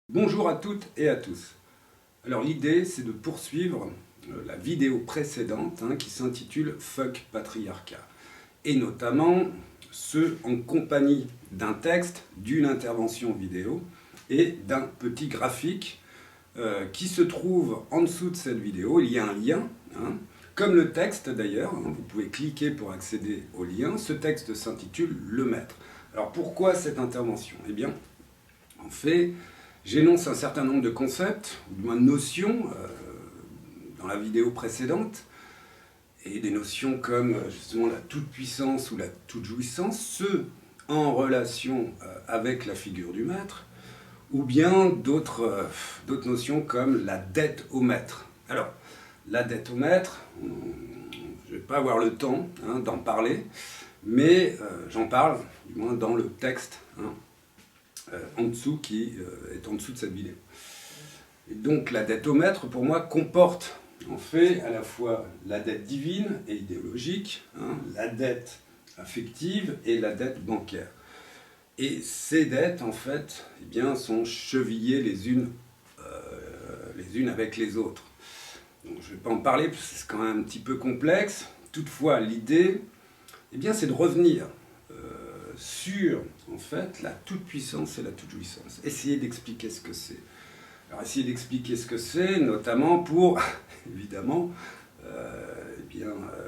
Bonjour à toutes et à tous. Alors l'idée c'est de poursuivre la vidéo précédente qui s'intitule Fuck Patriarcat. Et notamment ce en compagnie d'un texte, d'une intervention vidéo et d'un petit graphique qui se trouve en dessous de cette vidéo. Il y a un lien, comme le texte d'ailleurs, vous pouvez cliquer pour accéder au lien. Ce texte s'intitule Le Maître. Alors pourquoi cette intervention? Eh bien, en fait, j'énonce un certain nombre de concepts, ou du moins de notions, dans la vidéo précédente, et des notions comme justement la toute-puissance ou la toute-jouissance, ce en relation avec la figure du maître, ou bien d'autres notions comme la dette au maître. Alors, la dette au maître, je ne vais pas avoir le temps d'en parler, mais j'en parle, du moins dans le texte, en dessous, qui est en dessous de cette vidéo. Et donc la dette au maître, pour moi, comporte en fait à la fois la dette divine et idéologique, la dette affective et la dette bancaire. Et ces dettes, en fait, eh bien, sont chevillées les unes avec les autres. Donc, je ne vais pas en parler parce que c'est quand même un petit peu complexe. Toutefois, l'idée, eh bien, c'est de revenir sur, en fait, la toute-puissance et la toute-jouissance. Essayer d'expliquer ce que c'est. Alors, essayer d'expliquer ce que c'est, notamment pour, évidemment,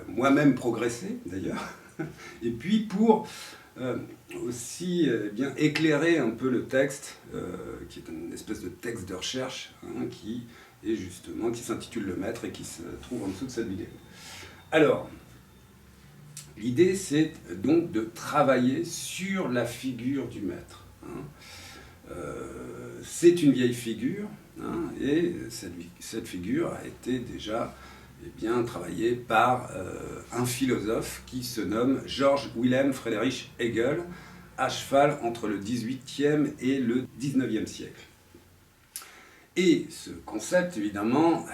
moi-même progresser, d'ailleurs, et puis pour aussi bien éclairer un peu le texte, qui est une espèce de texte de recherche, qui s'intitule Le Maître et qui se trouve en dessous de cette vidéo. Alors, l'idée, c'est donc de travailler sur la figure du maître. C'est une vieille figure, et cette figure a été déjà travaillée par un philosophe qui se nomme Georg Wilhelm Friedrich Hegel, à cheval entre le XVIIIe et le XIXe siècle. Et ce concept, évidemment,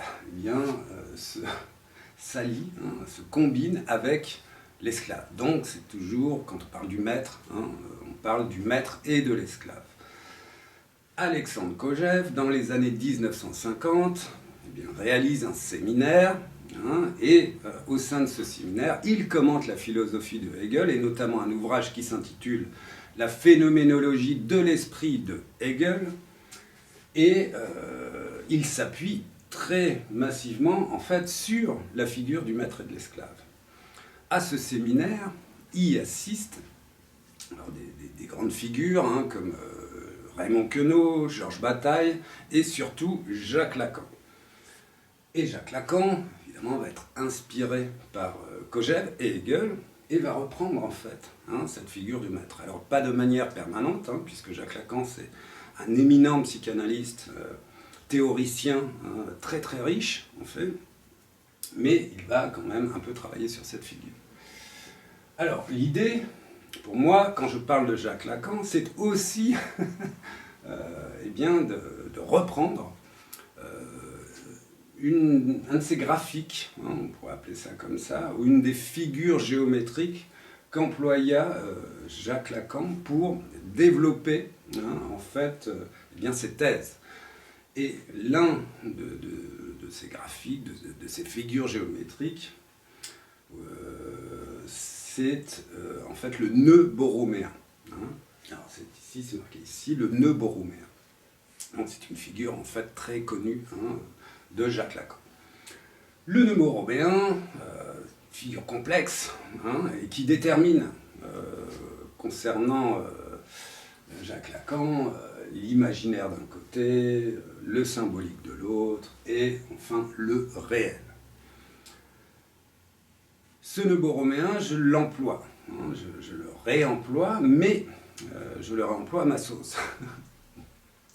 s'allie, se combine avec l'esclave. Donc c'est toujours, quand on parle du maître, on parle du maître et de l'esclave. Alexandre Kojève, dans les années 1950, réalise un séminaire, et au sein de ce séminaire, il commente la philosophie de Hegel, et notamment un ouvrage qui s'intitule « La phénoménologie de l'esprit de Hegel », et il s'appuie très massivement, en fait, sur la figure du maître et de l'esclave. À ce séminaire, y assistent des grandes figures comme Raymond Queneau, Georges Bataille et surtout Jacques Lacan. Et Jacques Lacan, évidemment, va être inspiré par Kojève et Hegel et va reprendre en fait cette figure du maître. Alors pas de manière permanente, puisque Jacques Lacan c'est un éminent psychanalyste, théoricien très très riche en fait, mais il va quand même un peu travailler sur cette figure. Alors, l'idée, pour moi, quand je parle de Jacques Lacan, c'est aussi de reprendre un de ces graphiques, on pourrait appeler ça comme ça, ou une des figures géométriques qu'employa Jacques Lacan pour développer en fait ses thèses. Et l'un de ces graphiques, de ces figures géométriques, c'est en fait le nœud borroméen. Alors c'est marqué ici, le nœud borroméen. Donc c'est une figure en fait très connue de Jacques Lacan. Le nœud borroméen, figure complexe, et qui détermine, concernant Jacques Lacan, l'imaginaire d'un côté, le symbolique de l'autre, et enfin le réel. Ce nœud borroméen, je l'emploie, je le réemploie, mais je le réemploie à ma sauce.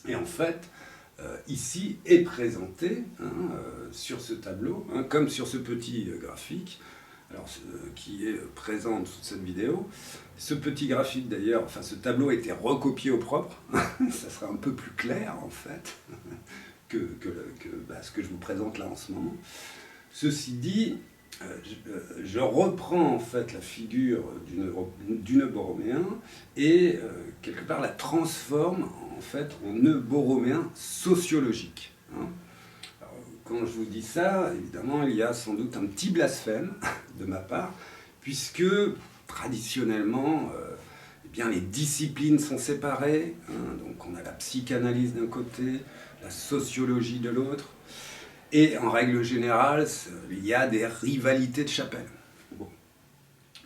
Et en fait, ici est présenté sur ce tableau, comme sur ce petit graphique, alors, qui est présent sous cette vidéo. Ce petit graphique d'ailleurs, enfin ce tableau a été recopié au propre, ça sera un peu plus clair en fait que ce que je vous présente là en ce moment. Ceci dit, je reprends en fait la figure du nœud borroméen et quelque part la transforme en fait en nœud borroméen sociologique. Hein. Alors, quand je vous dis ça, évidemment, il y a sans doute un petit blasphème de ma part, puisque traditionnellement, eh bien, les disciplines sont séparées. Hein, donc on a la psychanalyse d'un côté, la sociologie de l'autre. Et en règle générale, il y a des rivalités de chapelle. Bon.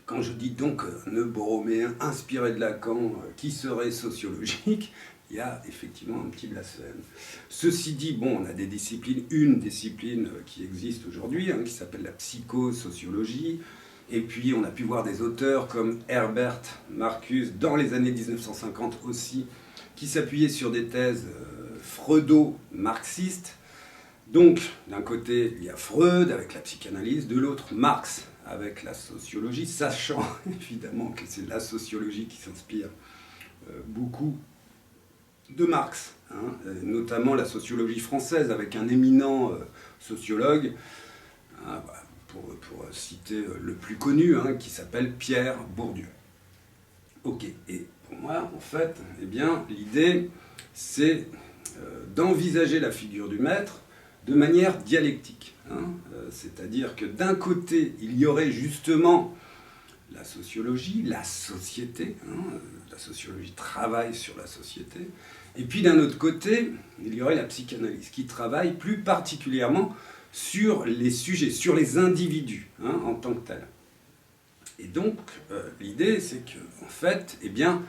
Quand je dis donc un nœud borroméen inspiré de Lacan qui serait sociologique, il y a effectivement un petit blasphème. Ceci dit, bon, on a des disciplines, une discipline qui existe aujourd'hui, hein, qui s'appelle la psychosociologie, et puis on a pu voir des auteurs comme Herbert Marcuse dans les années 1950 aussi, qui s'appuyaient sur des thèses freudo-marxistes. Donc, d'un côté, il y a Freud avec la psychanalyse, de l'autre, Marx avec la sociologie, sachant évidemment que c'est la sociologie qui s'inspire beaucoup de Marx, hein, notamment la sociologie française avec un éminent sociologue, hein, voilà, pour citer le plus connu, hein, qui s'appelle Pierre Bourdieu. Ok, et pour moi, en fait, eh bien, l'idée, c'est d'envisager la figure du maître de manière dialectique. Hein, c'est-à-dire que d'un côté, il y aurait justement la sociologie, la société, hein, la sociologie travaille sur la société, et puis d'un autre côté, il y aurait la psychanalyse qui travaille plus particulièrement sur les sujets, sur les individus, hein, en tant que tels. Et donc, l'idée, c'est que, en fait, eh bien,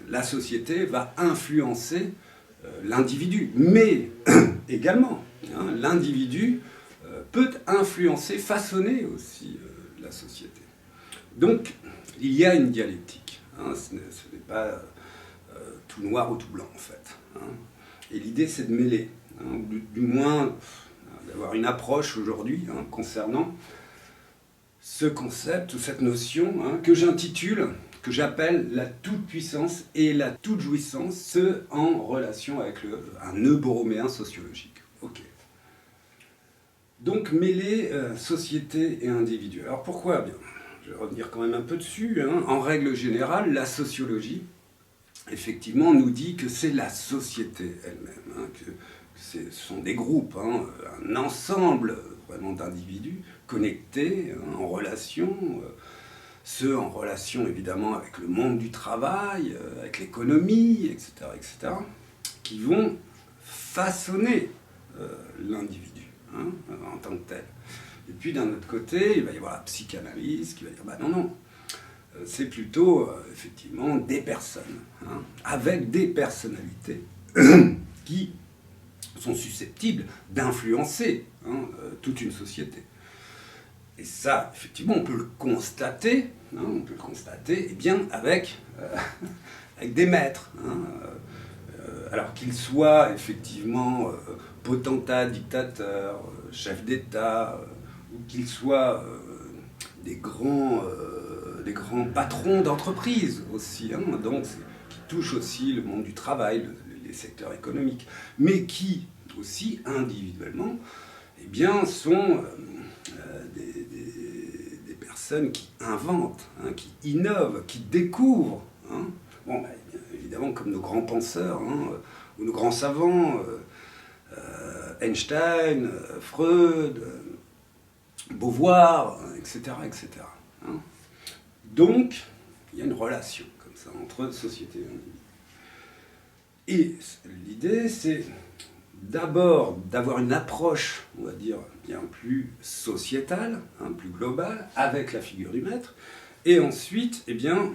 la société va influencer l'individu, mais également, hein, l'individu peut influencer, façonner aussi la société. Donc, il y a une dialectique. Hein, ce n'est pas tout noir ou tout blanc, en fait. Hein. Et l'idée, c'est de mêler, hein, du moins d'avoir une approche aujourd'hui, hein, concernant ce concept, ou cette notion, hein, que j'appelle la toute-puissance et la toute-jouissance, ce en relation avec un nœud borroméen sociologique. Ok. Donc mêler société et individu. Alors pourquoi? Bien, je vais revenir quand même un peu dessus. Hein. En règle générale, la sociologie, effectivement, nous dit que c'est la société elle-même, hein, que ce sont des groupes, hein, un ensemble vraiment d'individus connectés, hein, en relation, ceux en relation évidemment avec le monde du travail, avec l'économie, etc., qui vont façonner l'individu, hein, en tant que tel. Et puis d'un autre côté, il va y avoir la psychanalyse qui va dire bah non, c'est plutôt effectivement des personnes, hein, avec des personnalités qui sont susceptibles d'influencer, hein, toute une société. Et ça, effectivement, on peut le constater, hein, eh bien, avec des maîtres. Hein, alors qu'ils soient effectivement potentats, dictateurs, chefs d'État, ou qu'ils soient des grands patrons d'entreprise aussi, hein, donc, qui touchent aussi le monde du travail, les secteurs économiques, mais qui aussi individuellement, eh bien, sont des personnes qui inventent, hein, qui innovent, qui découvrent. Hein. Bon, bah, évidemment, comme nos grands penseurs, hein, ou nos grands savants, Einstein, Freud, Beauvoir, etc. Hein. Donc, il y a une relation comme ça entre société et individu. Et l'idée, c'est d'abord d'avoir une approche, on va dire, bien plus sociétale, hein, plus globale, avec la figure du maître, et ensuite, eh bien,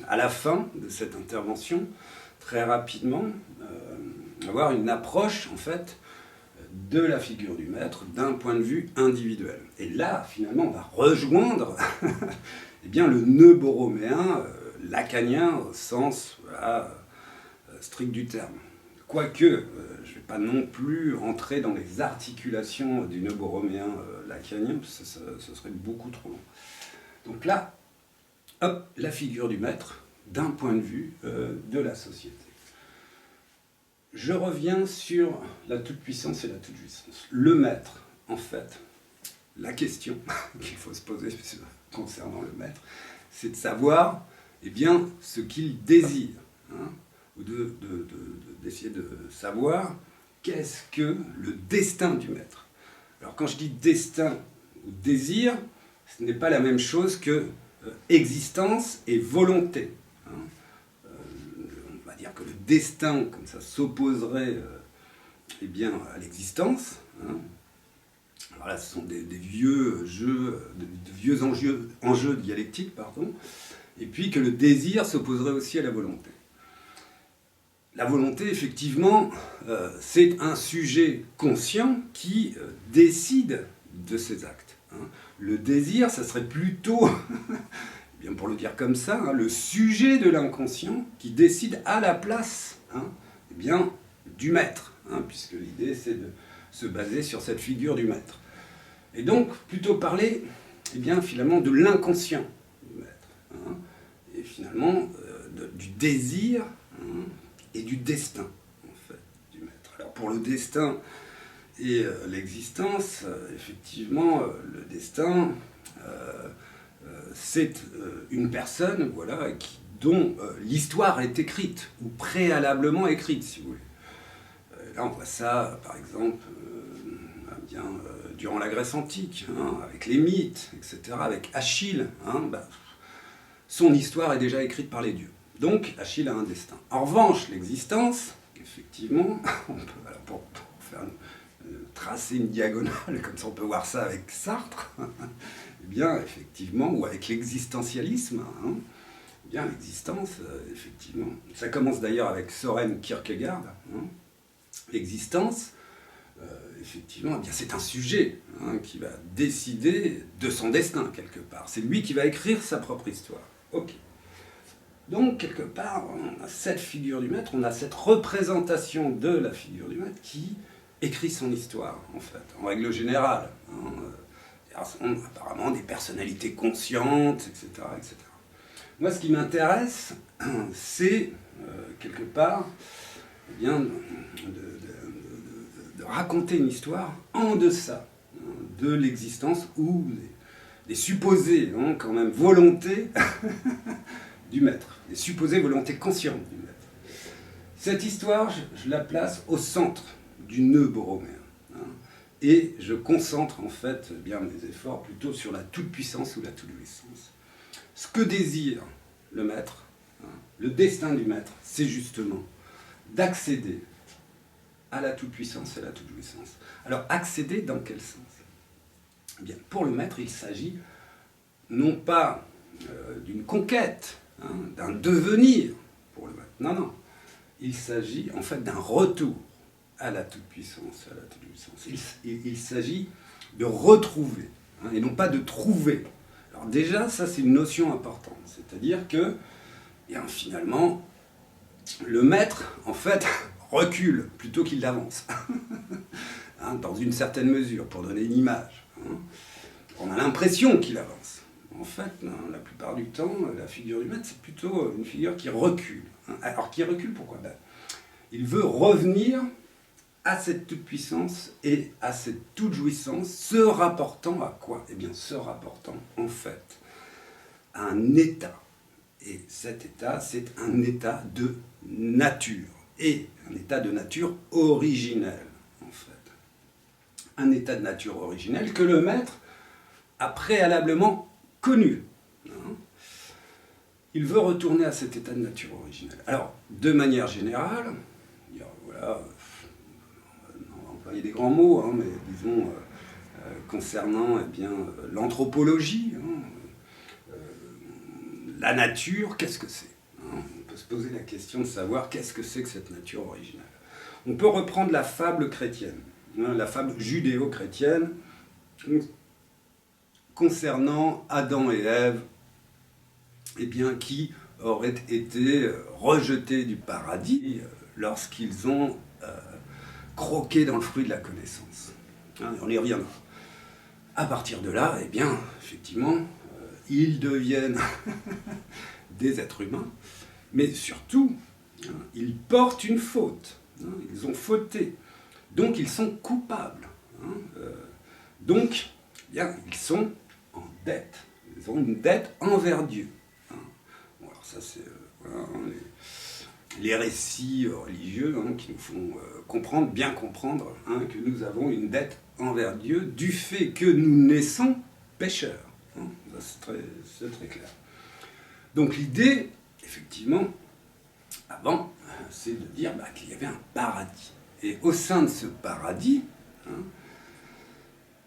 à la fin de cette intervention, très rapidement, avoir une approche, en fait, de la figure du maître d'un point de vue individuel. Et là, finalement, on va rejoindre eh bien, le nœud borroméen lacanien au sens voilà, strict du terme. Quoique, je ne vais pas non plus entrer dans les articulations du nœud borroméen lacanien, parce que ce serait beaucoup trop long. Donc là, hop, la figure du maître d'un point de vue de la société. Je reviens sur la toute-puissance et la toute-jouissance. Le maître, en fait, la question qu'il faut se poser concernant le maître, c'est de savoir eh bien, ce qu'il désire, hein, ou d'essayer de savoir qu'est-ce que le destin du maître. Alors quand je dis destin ou désir, ce n'est pas la même chose que existence et volonté. Hein. On va dire que le destin, comme ça, s'opposerait eh bien, à l'existence. Hein. Alors là, ce sont des vieux jeux, de vieux enjeux dialectiques, pardon. Et puis que le désir s'opposerait aussi à la volonté. La volonté, effectivement, c'est un sujet conscient qui décide de ses actes. Hein. Le désir, ça serait plutôt, bien pour le dire comme ça, hein, le sujet de l'inconscient qui décide à la place hein, eh bien, du maître, hein, puisque l'idée c'est de se baser sur cette figure du maître. Et donc, plutôt parler eh bien, finalement de l'inconscient du maître, hein, et finalement du désir hein, et du destin en fait, du maître. Alors pour le destin et l'existence, effectivement, le destin, c'est une personne voilà, dont l'histoire est écrite, ou préalablement écrite, si vous voulez. Là, on voit ça, par exemple, durant la Grèce antique, hein, avec les mythes, etc., avec Achille. Hein, son histoire est déjà écrite par les dieux. Donc, Achille a un destin. En revanche, l'existence, effectivement, on peut, alors pour faire tracer une diagonale, comme ça on peut voir ça avec Sartre, eh bien, effectivement, ou avec l'existentialisme, hein, eh bien, l'existence, effectivement, ça commence d'ailleurs avec Søren Kierkegaard, hein, l'existence, effectivement, eh bien, c'est un sujet hein, qui va décider de son destin, quelque part. C'est lui qui va écrire sa propre histoire. Ok. Donc, quelque part, on a cette figure du maître, on a cette représentation de la figure du maître qui écrit son histoire, en fait, en règle générale. Hein. Apparemment des personnalités conscientes, etc., etc. Moi, ce qui m'intéresse, c'est, quelque part, eh bien, de raconter une histoire en deçà hein, de l'existence ou des supposées, hein, quand même, volontés du maître, des supposées volontés conscientes du maître. Cette histoire, je la place au centre du nœud borroméen. Hein, et je concentre en fait bien mes efforts plutôt sur la toute-puissance ou la toute-jouissance. Ce que désire le maître, hein, le destin du maître, c'est justement d'accéder à la toute-puissance et à la toute-jouissance. Alors, accéder dans quel sens ? Eh bien, pour le maître, il s'agit non pas d'une conquête, hein, d'un devenir pour le maître. Non, non. Il s'agit en fait d'un retour à la toute-puissance, à la toute-jouissance. Il s'agit de retrouver, hein, et non pas de trouver. Alors déjà, ça c'est une notion importante. C'est-à-dire que, bien, finalement, le maître, en fait, recule plutôt qu'il avance, hein, dans une certaine mesure, pour donner une image. Hein. On a l'impression qu'il avance. En fait, la plupart du temps, la figure du maître, c'est plutôt une figure qui recule. Hein. Alors, qui recule, pourquoi ? Il veut revenir à cette toute-puissance et à cette toute-jouissance, se rapportant à quoi ? Eh bien, se rapportant, en fait, à un état. Et cet état, c'est un état de nature. Et un état de nature originelle, en fait. Un état de nature originelle que le maître a préalablement connu. Hein. Il veut retourner à cet état de nature originelle. Alors, de manière générale, voilà, on va employer des grands mots, hein, mais disons, concernant eh bien, l'anthropologie, hein, la nature, qu'est-ce que c'est ? Hein, on peut se poser la question de savoir qu'est-ce que c'est que cette nature originale. On peut reprendre la fable chrétienne, hein, la fable judéo-chrétienne, concernant Adam et Ève, eh bien, qui auraient été rejetés du paradis lorsqu'ils ont croqué dans le fruit de la connaissance. Hein, on y reviendra. À partir de là, eh bien, effectivement, ils deviennent des êtres humains, mais surtout, hein, ils portent une faute. Hein, ils ont fauté. Donc, ils sont coupables. Hein, donc, eh bien, ils sont en dette. Ils ont une dette envers Dieu. Hein. Bon, alors ça, c'est voilà, hein, les récits religieux hein, qui nous font comprendre, bien comprendre, hein, que nous avons une dette envers Dieu du fait que nous naissons pécheurs. Hein. Ça, c'est très clair. Donc l'idée, effectivement, avant, c'est de dire qu'il y avait un paradis. Et au sein de ce paradis, hein,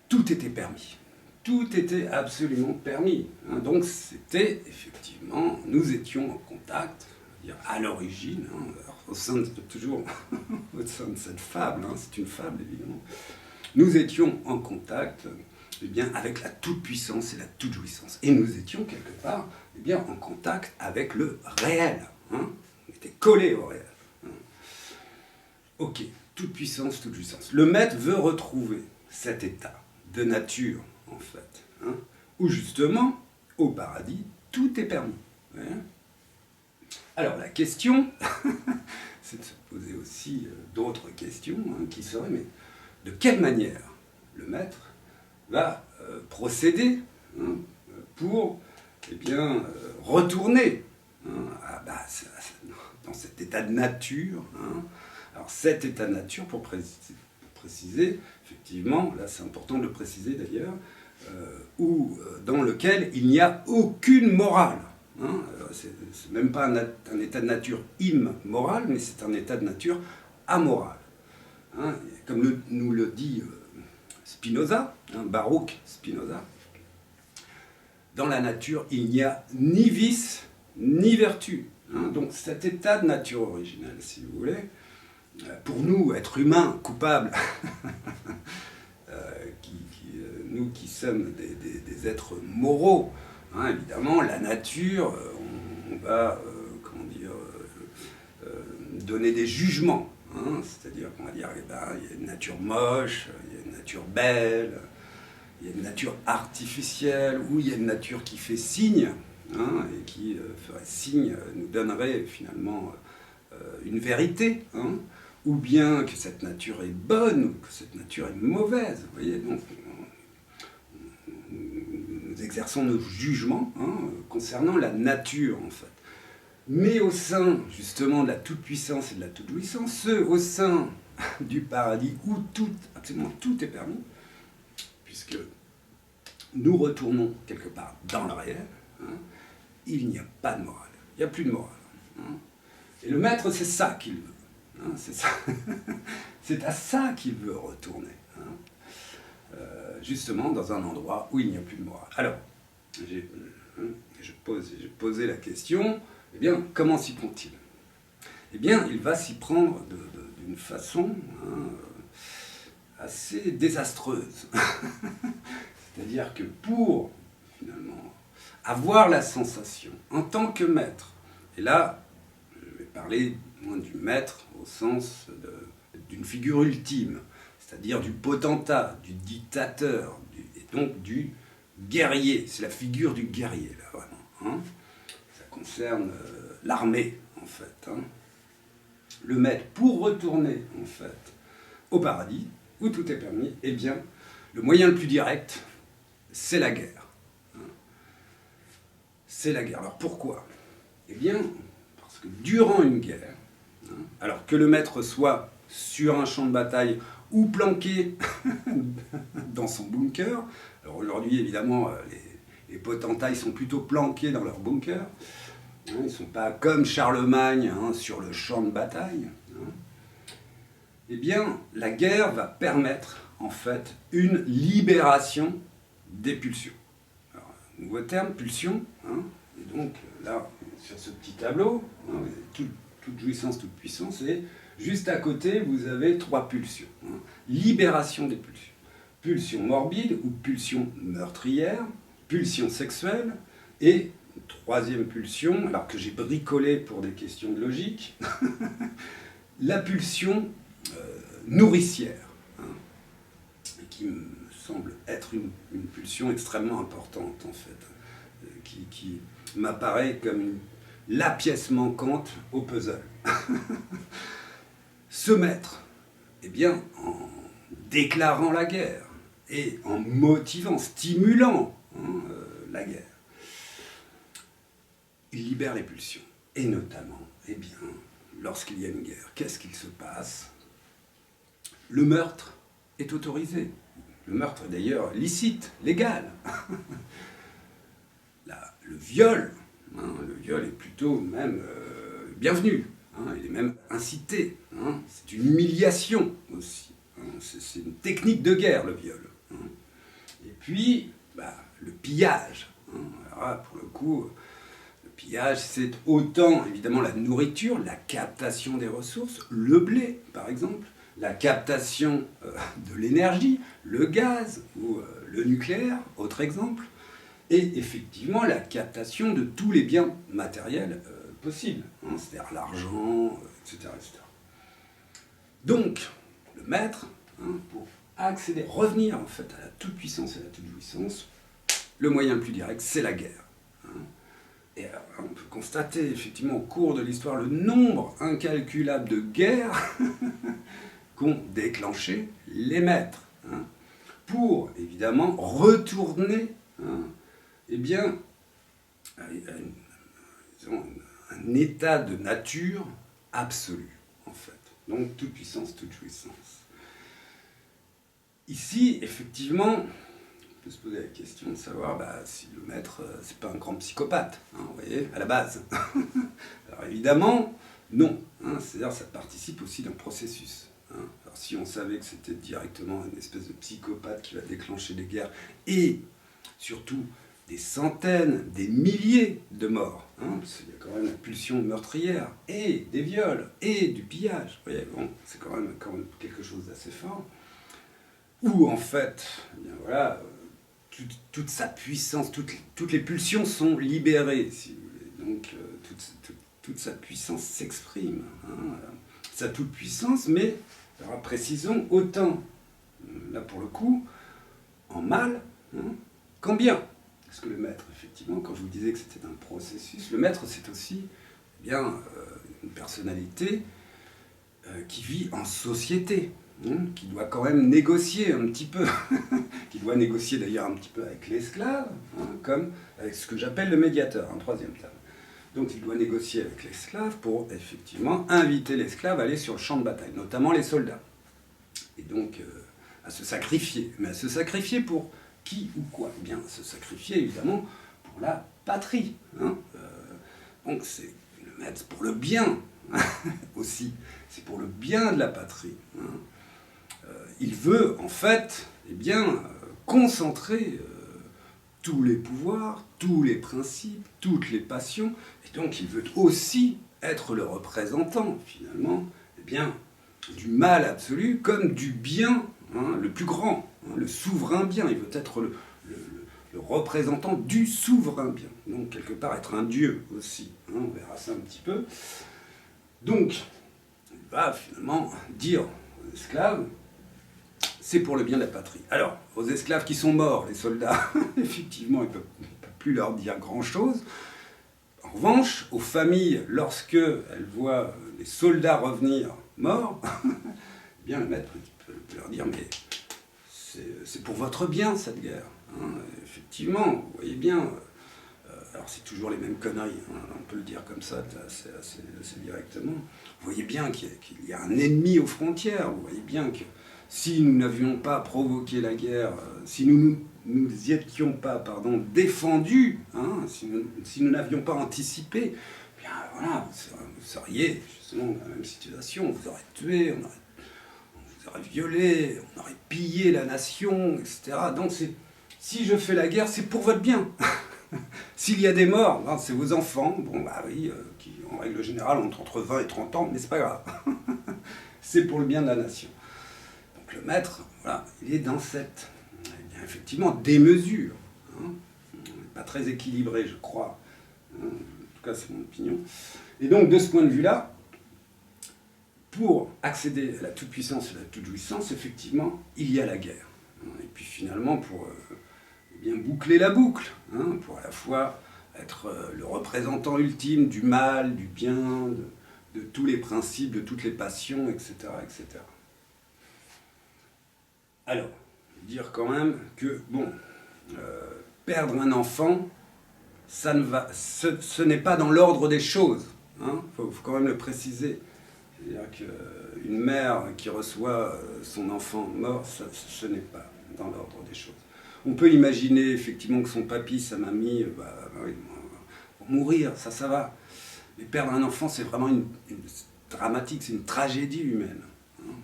tout était permis. Tout était absolument permis. Hein. Donc c'était, effectivement, nous étions en contact, à l'origine, hein, au sein de, toujours au sein de cette fable, hein, c'est une fable évidemment, nous étions en contact eh bien, avec la toute-puissance et la toute-jouissance. Et nous étions quelque part eh bien, en contact avec le réel. Hein. On était collés au réel. Hein. Ok, toute-puissance, toute-jouissance. Le maître veut retrouver cet état de nature, en fait, hein, où justement, au paradis, tout est permis. Hein. Alors la question, c'est de se poser aussi d'autres questions, hein, qui seraient, mais de quelle manière le maître va procéder hein, pour eh bien, retourner hein, dans cet état de nature. Hein. Alors cet état de nature, pour préciser, effectivement, là c'est important de le préciser d'ailleurs, dans lequel il n'y a aucune morale. Hein. C'est même pas un état de nature immoral, mais c'est un état de nature amoral. Hein. Comme nous le dit Spinoza, hein, Baruch Spinoza, dans la nature, il n'y a ni vice, ni vertu. Hein. Donc cet état de nature originelle, si vous voulez, pour nous, êtres humains, coupables, nous qui sommes des êtres moraux, hein, évidemment, la nature, on va donner des jugements. Hein, c'est-à-dire qu'on va dire, il y a une nature moche, il y a une nature belle, il y a une nature artificielle, ou il y a une nature qui fait signe, hein, et qui ferait signe, nous donnerait finalement une vérité, hein, ou bien que cette nature est bonne, ou que cette nature est mauvaise. Vous voyez, donc nous exerçons nos jugements hein, concernant la nature, en fait. Mais au sein, justement, de la toute-puissance et de la toute-jouissance, ceux au sein du paradis où absolument tout est permis, puisque nous retournons quelque part dans le réel, hein, il n'y a pas de morale. Il n'y a plus de morale. Hein. Et le maître, c'est ça qu'il veut. Hein, c'est ça. C'est à ça qu'il veut retourner. Hein. Justement, dans un endroit où il n'y a plus de morale. Alors, j'ai posé la question, eh bien, comment s'y prend-il? Eh bien, il va s'y prendre d'une façon hein, assez désastreuse. C'est-à-dire que pour, finalement, avoir la sensation, en tant que maître, et là, je vais parler moins du maître au sens d'une figure ultime, c'est-à-dire du potentat, du dictateur, et donc du guerrier. C'est la figure du guerrier, là, vraiment. Hein. Ça concerne l'armée, en fait. Hein. Le maître, pour retourner, en fait, au paradis, où tout est permis, eh bien, le moyen le plus direct, c'est la guerre. Hein. C'est la guerre. Alors pourquoi? Eh bien, parce que durant une guerre, hein, alors que le maître soit sur un champ de bataille ou planqué dans son bunker, alors aujourd'hui, évidemment, les potentats, ils sont plutôt planqués dans leur bunker. Hein, ils ne sont pas comme Charlemagne hein, sur le champ de bataille. Hein. Eh bien, la guerre va permettre, en fait, une libération des pulsions. Alors, nouveau terme, pulsion. Hein, et donc, là, sur ce petit tableau, hein, toute jouissance, toute puissance, et juste à côté, vous avez 3 pulsions. Hein. Libération des pulsions. Pulsion morbide ou pulsion meurtrière, pulsion sexuelle, et troisième pulsion, alors que j'ai bricolé pour des questions de logique, la pulsion nourricière, hein, qui me semble être une pulsion extrêmement importante, en fait, qui m'apparaît comme la pièce manquante au puzzle. Ce maître, eh bien, en déclarant la guerre, et en motivant, stimulant la guerre, il libère les pulsions. Et notamment, eh bien, lorsqu'il y a une guerre, qu'est-ce qu'il se passe? Le meurtre est autorisé. Le meurtre est d'ailleurs licite, légal. Le viol est plutôt même bienvenu. Il est même incité. C'est une humiliation aussi. C'est une technique de guerre, le viol. Et puis, le pillage. Alors là, pour le coup, le pillage, c'est autant, évidemment, la nourriture, la captation des ressources, le blé, par exemple, la captation de l'énergie, le gaz ou le nucléaire, autre exemple, et effectivement la captation de tous les biens matériels possibles, c'est-à-dire l'argent, etc., etc. Donc, le maître, pour accéder, revenir en fait à la toute-puissance et à la toute-jouissance, le moyen le plus direct, c'est la guerre. Et alors, on peut constater effectivement au cours de l'histoire le nombre incalculable de guerres qu'ont déclenché les maîtres, pour évidemment retourner eh bien, un état de nature absolu, en fait. Donc, toute puissance, toute jouissance. Ici, effectivement, on peut se poser la question de savoir si le maître, c'est pas un grand psychopathe, vous voyez, à la base. Alors évidemment, non. C'est-à-dire ça participe aussi d'un processus. Alors si on savait que c'était directement une espèce de psychopathe qui va déclencher des guerres, et surtout des centaines, des milliers de morts, parce qu'il y a quand même la pulsion meurtrière, et des viols, et du pillage, vous voyez, bon, c'est quand même quelque chose d'assez fort, où en fait, eh bien voilà, toute sa puissance, toutes les pulsions sont libérées, si vous voulez, donc toute sa puissance s'exprime, sa toute-puissance, mais, alors précisons, autant, là pour le coup, en mal qu'en bien. Parce que le maître, effectivement, quand je vous disais que c'était un processus, le maître c'est aussi bien une personnalité qui vit en société, qui doit quand même négocier un petit peu, qui doit négocier d'ailleurs un petit peu avec l'esclave, comme avec ce que j'appelle le médiateur, un troisième terme. Donc il doit négocier avec l'esclave pour effectivement inviter l'esclave à aller sur le champ de bataille, notamment les soldats. Et donc à se sacrifier. Mais à se sacrifier pour qui ou quoi? Eh bien, se sacrifier évidemment pour la patrie. Donc c'est le maître pour le bien aussi. C'est pour le bien de la patrie. Il veut en fait concentrer tous les pouvoirs, tous les principes, toutes les passions, et donc il veut aussi être le représentant, finalement, du mal absolu comme du bien le plus grand, le souverain bien. Il veut être le représentant du souverain bien. Donc, quelque part, être un dieu aussi. On verra ça un petit peu. Donc, il va finalement dire aux esclaves, c'est pour le bien de la patrie. Alors, aux esclaves qui sont morts, les soldats, effectivement, il ne peut plus leur dire grand-chose. En revanche, aux familles, lorsque elles voient les soldats revenir morts, eh bien le maître peut leur dire, mais c'est pour votre bien cette guerre. Effectivement, vous voyez bien, alors c'est toujours les mêmes conneries, on peut le dire comme ça assez directement. Vous voyez bien qu'il y a un ennemi aux frontières, vous voyez bien que si nous n'avions pas provoqué la guerre, si nous y étions pas défendus, si nous n'avions pas anticipé, bien voilà, vous seriez justement dans la même situation, on vous aurait tué, on vous aurait violé, on aurait pillé la nation, etc. Donc si je fais la guerre, c'est pour votre bien. S'il y a des morts, c'est vos enfants, qui en règle générale ont entre 20 et 30 ans, mais c'est pas grave. C'est pour le bien de la nation. Donc le maître, voilà, il est dans cette, effectivement, démesure. Pas très équilibré, je crois. En tout cas, c'est mon opinion. Et donc, de ce point de vue-là, pour accéder à la toute-puissance et à la toute-jouissance, effectivement, il y a la guerre. Et puis finalement, pour boucler la boucle, pour à la fois être le représentant ultime du mal, du bien, de tous les principes, de toutes les passions, etc., etc. Alors, dire quand même que, bon, perdre un enfant, ça ne va, ce n'est pas dans l'ordre des choses. Hein, faut quand même le préciser. C'est-à-dire qu'une mère qui reçoit son enfant mort, ce n'est pas dans l'ordre des choses. On peut imaginer effectivement que son papy, sa mamie, oui, vont mourir, ça va. Mais perdre un enfant, c'est vraiment une dramatique, c'est une tragédie humaine. Hein,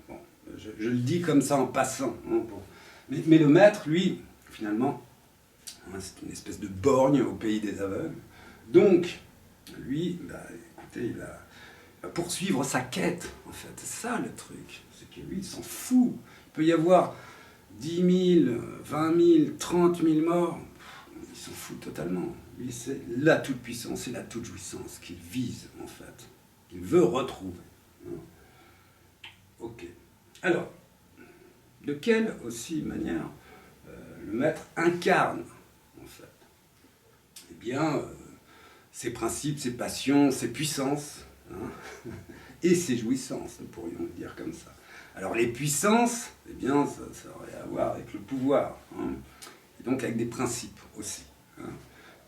bon, je le dis comme ça en passant. Hein, bon. Mais le maître, lui, finalement, c'est une espèce de borgne au pays des aveugles. Donc, lui, écoutez, il va poursuivre sa quête, en fait. C'est ça le truc. C'est que lui, il s'en fout. Il peut y avoir 10 000, 20 000, 30 000 morts. Il s'en fout totalement. Lui, c'est la toute-puissance et la toute-jouissance qu'il vise, en fait. Qu'il veut retrouver. Ok. Alors, de quelle aussi manière le maître incarne, en fait, eh bien, ses principes, ses passions, ses puissances, hein, et ses jouissances, nous pourrions le dire comme ça. Alors les puissances, eh bien, ça aurait à voir avec le pouvoir, hein, et donc avec des principes aussi. Hein.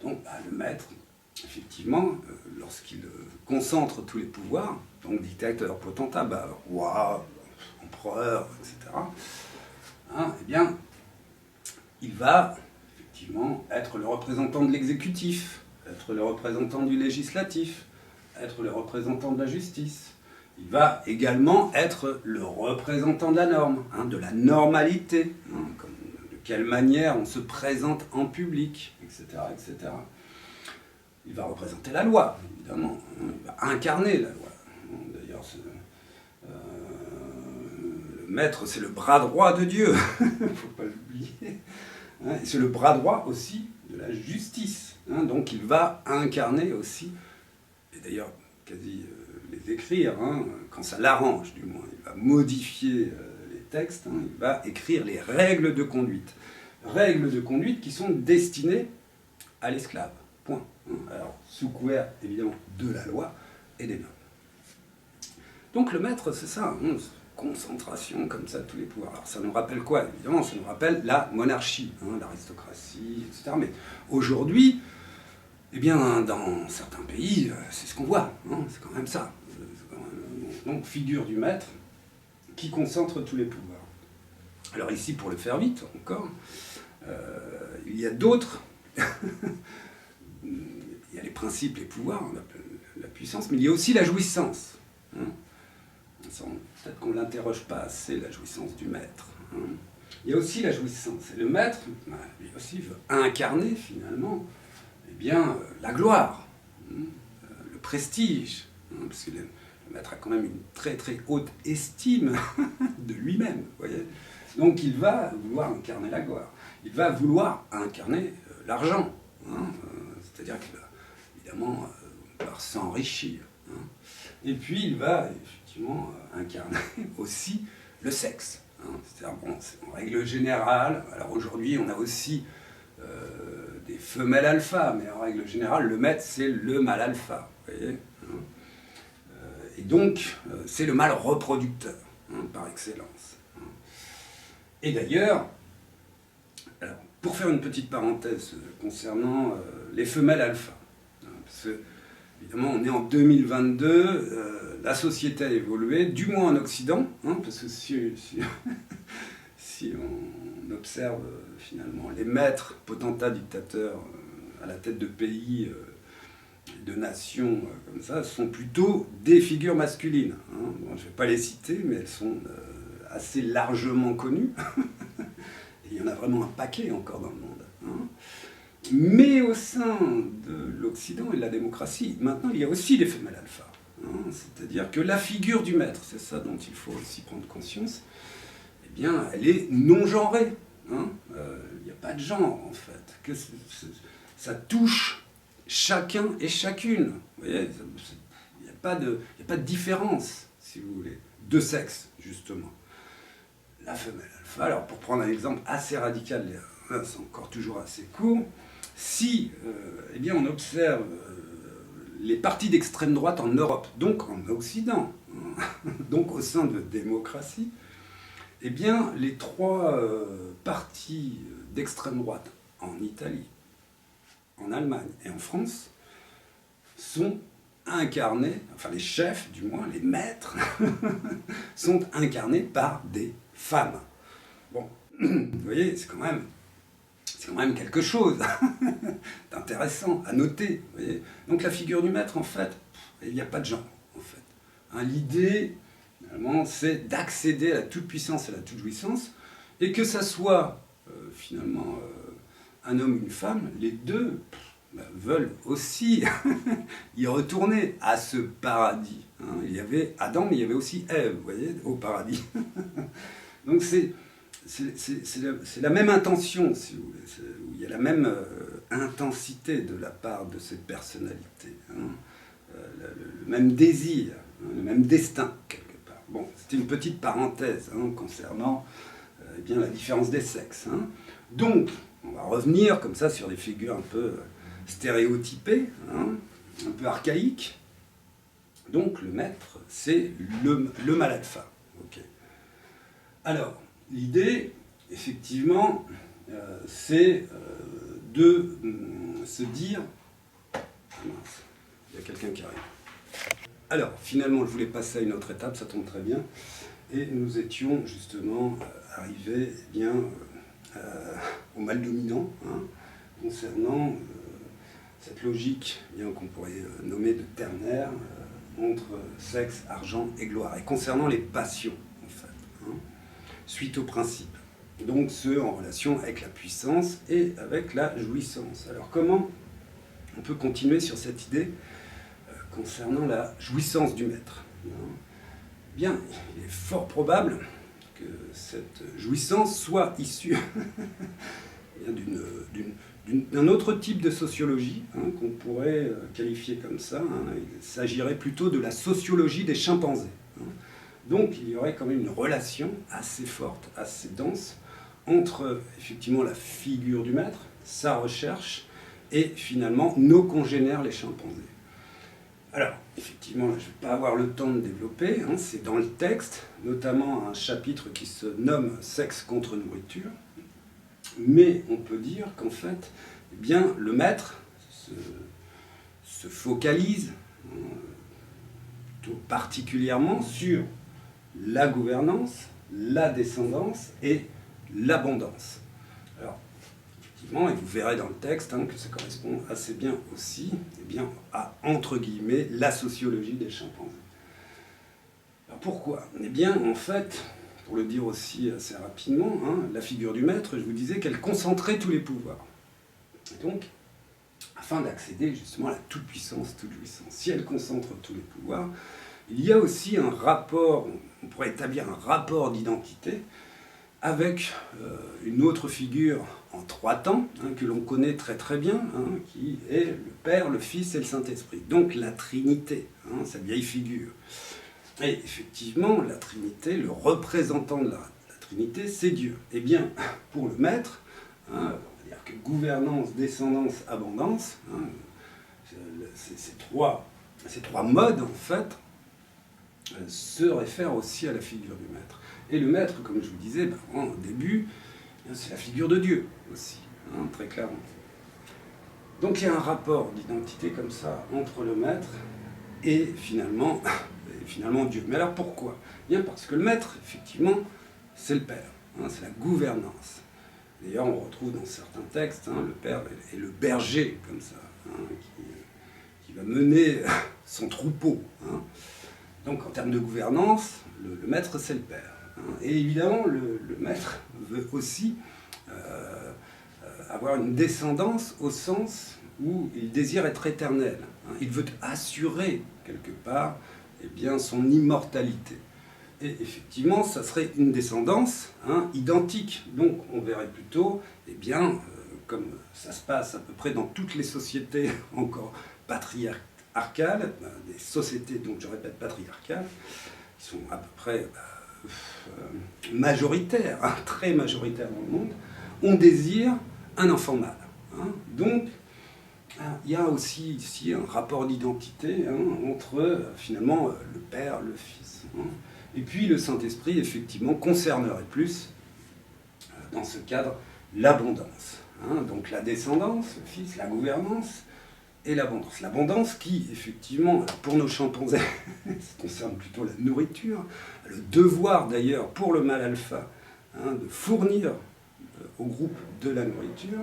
Donc le maître, effectivement, lorsqu'il concentre tous les pouvoirs, donc dictateur, potentat, roi, empereur, etc., hein, eh bien, il va effectivement être le représentant de l'exécutif, être le représentant du législatif, être le représentant de la justice. Il va également être le représentant de la norme, hein, de la normalité, hein, de quelle manière on se présente en public, etc., etc. Il va représenter la loi, évidemment. Hein, il va incarner la loi. D'ailleurs, le maître, c'est le bras droit de Dieu. Il ne faut pas l'oublier. Hein, c'est le bras droit aussi de la justice. Hein, donc il va incarner aussi, et d'ailleurs quasi les écrire, hein, quand ça l'arrange du moins. Il va modifier les textes, hein, il va écrire les règles de conduite. Règles de conduite qui sont destinées à l'esclave. Point. Alors, sous couvert, évidemment, de la loi et des normes. Donc le maître, c'est ça, hein, concentration comme ça de tous les pouvoirs. Alors ça nous rappelle quoi? Évidemment, ça nous rappelle la monarchie, hein, l'aristocratie, etc. Mais aujourd'hui, eh bien, dans certains pays, c'est ce qu'on voit, hein, c'est quand même ça. Donc, figure du maître qui concentre tous les pouvoirs. Alors ici, pour le faire vite, encore, il y a d'autres... Il y a les principes, les pouvoirs, on appelle la puissance, mais il y a aussi la jouissance. Hein. Peut-être qu'on ne l'interroge pas assez, la jouissance du maître. Hein. Il y a aussi la jouissance. Et le maître, lui aussi, veut incarner, finalement, eh bien, la gloire, hein, le prestige. Hein, parce que le maître a quand même une très très haute estime de lui-même. Voyez. Donc il va vouloir incarner la gloire. Il va vouloir incarner l'argent. Hein, c'est-à-dire qu'il va, évidemment, s'enrichir. Hein. Et puis il va, effectivement, incarner aussi le sexe. Hein. C'est-à-dire, bon, en règle générale, alors aujourd'hui on a aussi des femelles alpha, mais en règle générale, le maître c'est le mâle alpha. Vous voyez, hein. Et donc, c'est le mâle reproducteur, hein, par excellence. Hein. Et d'ailleurs, alors, pour faire une petite parenthèse concernant les femelles alpha, hein, parce que, évidemment, on est en 2022, la société a évolué, du moins en Occident, hein, parce que si on observe finalement les maîtres, potentats, dictateurs à la tête de pays, de nations comme ça, sont plutôt des figures masculines. Hein. Bon, je ne vais pas les citer, mais elles sont assez largement connues. Et il y en a vraiment un paquet encore dans le monde. Hein. Mais au sein de l'Occident et de la démocratie, maintenant, il y a aussi des femelles alpha. Hein. C'est-à-dire que la figure du maître, c'est ça dont il faut aussi prendre conscience, eh bien, elle est non-genrée. Hein. Il n'y a pas de genre, en fait. Ça touche chacun et chacune. Vous voyez, il n'y a pas de différence, si vous voulez, de sexe, justement. La femelle alpha, alors pour prendre un exemple assez radical, c'est encore toujours assez court, si eh bien on observe les partis d'extrême droite en Europe, donc en Occident, donc au sein de démocratie, Eh bien, les trois partis d'extrême droite en Italie, en Allemagne et en France sont incarnés, enfin les chefs du moins, les maîtres, sont incarnés par des femmes. Bon, vous voyez, c'est quand même quelque chose d'intéressant à noter. Vous voyez. Donc la figure du maître, en fait, il n'y a pas de genre, en fait. Hein, l'idée, finalement, c'est d'accéder à la toute-puissance et à la toute-jouissance, et que ça soit, finalement, un homme ou une femme, les deux veulent aussi y retourner à ce paradis. Hein. Il y avait Adam, mais il y avait aussi Ève, vous voyez, au paradis. Donc c'est la même intention, si vous voulez. Il y a la même intensité de la part de cette personnalité. Hein. Le même désir, hein, le même destin, quelque part. Bon, c'était une petite parenthèse hein, concernant eh bien, la différence des sexes. Hein. Donc, on va revenir comme ça sur des figures un peu stéréotypées, hein, un peu archaïques. Donc, le maître, c'est le mal alpha. Okay. Alors, l'idée, effectivement, c'est de se dire... Ah mince, il y a quelqu'un qui arrive. Alors, finalement, je voulais passer à une autre étape, ça tombe très bien. Et nous étions justement arrivés eh bien, au mal dominant, hein, concernant cette logique qu'on pourrait nommer de ternaire entre sexe, argent et gloire, et concernant les passions, en fait, hein, suite au principe. Donc ceux en relation avec la puissance et avec la jouissance. Alors comment on peut continuer sur cette idée concernant la jouissance du maître? Bien, il est fort probable que cette jouissance soit issue d'un autre type de sociologie, hein, qu'on pourrait qualifier comme ça. Hein. Il s'agirait plutôt de la sociologie des chimpanzés. Hein. Donc il y aurait quand même une relation assez forte, assez dense, entre effectivement la figure du maître, sa recherche, et finalement nos congénères les chimpanzés. Alors, effectivement, je ne vais pas avoir le temps de développer, hein, c'est dans le texte, notamment un chapitre qui se nomme « Sexe contre nourriture », mais on peut dire qu'en fait, eh bien, le maître se focalise tout particulièrement sur la gouvernance, la descendance et l'abondance. Alors, effectivement, et vous verrez dans le texte hein, que ça correspond assez bien aussi eh bien, à, entre guillemets, la sociologie des chimpanzés. Alors pourquoi? Eh bien, en fait, pour le dire aussi assez rapidement, hein, la figure du maître, je vous disais qu'elle concentrait tous les pouvoirs. Et donc, afin d'accéder justement à la toute-puissance, toute-jouissance, si elle concentre tous les pouvoirs, il y a aussi un rapport, on pourrait établir un rapport d'identité avec une autre figure en trois temps, hein, que l'on connaît très très bien, hein, qui est le Père, le Fils et le Saint-Esprit. Donc la Trinité, hein, sa vieille figure. Et effectivement, la Trinité, le représentant de la Trinité, c'est Dieu. Eh bien, pour le maître, hein, on va dire que gouvernance, descendance, abondance, hein, ces trois modes, en fait, se réfèrent aussi à la figure du maître. Et le maître, comme je vous disais au début, c'est la figure de Dieu aussi, hein, très clairement. Donc il y a un rapport d'identité comme ça entre le maître et finalement Dieu. Mais alors pourquoi? Bien parce que le maître, effectivement, c'est le Père, hein, c'est la gouvernance. D'ailleurs, on retrouve dans certains textes, hein, le Père est le berger, comme ça, hein, qui va mener son troupeau. Hein. Donc en termes de gouvernance, le maître, c'est le Père. Et évidemment, le maître veut aussi avoir une descendance au sens où il désire être éternel. Il veut assurer, quelque part, eh bien, son immortalité. Et effectivement, ça serait une descendance identique. Donc on verrait plutôt, eh bien, comme ça se passe à peu près dans toutes les sociétés encore patriarcales, des sociétés, donc je répète, patriarcales, qui sont à peu près majoritaires, hein, très majoritaires dans le monde, on désire un enfant mâle. Hein. Donc, il y a aussi ici un rapport d'identité hein, entre finalement le Père, le Fils. Hein. Et puis le Saint-Esprit, effectivement, concernerait plus, dans ce cadre, l'abondance. Hein, donc la descendance, le Fils, la gouvernance et l'abondance. L'abondance qui, effectivement, pour nos chimpanzés, ça concerne plutôt la nourriture, le devoir d'ailleurs pour le mâle alpha, hein, de fournir au groupe de la nourriture.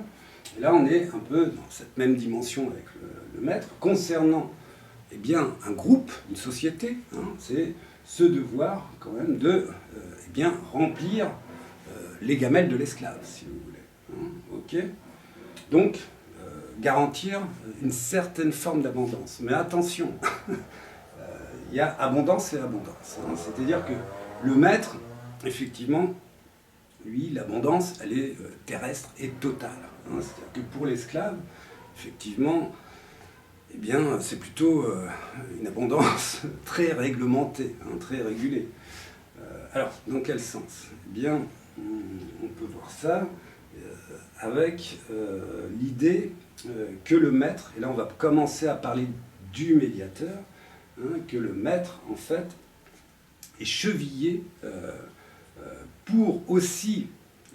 Et là, on est un peu dans cette même dimension avec le maître, concernant eh bien, un groupe, une société, hein, c'est ce devoir quand même de eh bien, remplir les gamelles de l'esclave, si vous voulez. Hein, ok. Donc, garantir une certaine forme d'abondance. Mais attention, il y a abondance et abondance. Hein, c'est-à-dire que le maître, effectivement, lui, l'abondance, elle est terrestre et totale. Hein, c'est-à-dire que pour l'esclave, effectivement, eh bien, c'est plutôt une abondance très réglementée, hein, très régulée. Alors, dans quel sens? Eh bien, on peut voir ça avec l'idée que le maître, et là on va commencer à parler du médiateur, hein, que le maître, en fait, est chevillé pour aussi,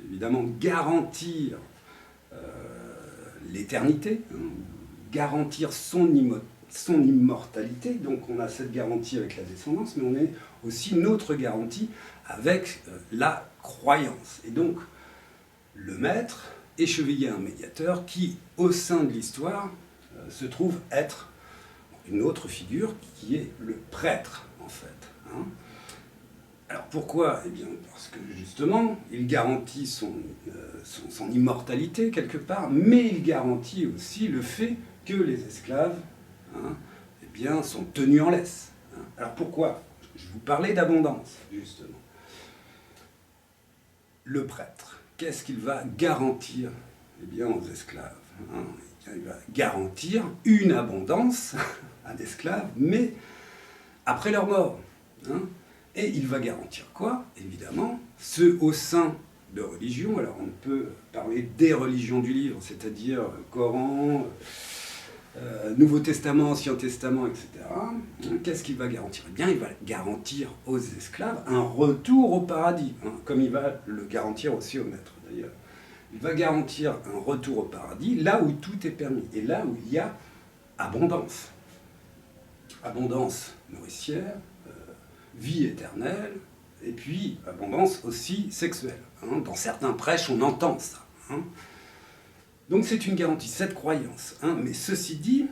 évidemment, garantir l'éternité, hein, garantir son immortalité. Donc on a cette garantie avec la descendance, mais on a aussi une autre garantie avec la croyance. Et donc, le maître est chevillé à un médiateur qui, au sein de l'histoire, se trouve être une autre figure qui est le prêtre, en fait. Hein. Alors pourquoi? Eh bien, parce que justement, il garantit son immortalité quelque part, mais il garantit aussi le fait que les esclaves, hein, eh bien, sont tenus en laisse. Hein. Alors pourquoi? Je vous parlais d'abondance, justement. Le prêtre, qu'est-ce qu'il va garantir, eh bien, aux esclaves, hein? Il va garantir une abondance à d'esclaves, mais après leur mort. Hein? Et il va garantir quoi? Évidemment, ceux au sein de religions. Alors on peut parler des religions du livre, c'est-à-dire Coran, Nouveau Testament, Ancien Testament, etc. Qu'est-ce qu'il va garantir? Eh bien, il va garantir aux esclaves un retour au paradis, hein, comme il va le garantir aussi aux maîtres, d'ailleurs. Il va garantir un retour au paradis, là où tout est permis, et là où il y a abondance. Abondance nourricière, vie éternelle, et puis abondance aussi sexuelle. Hein. Dans certains prêches, on entend ça. Hein. Donc c'est une garantie, cette croyance. Hein. Mais ceci dit,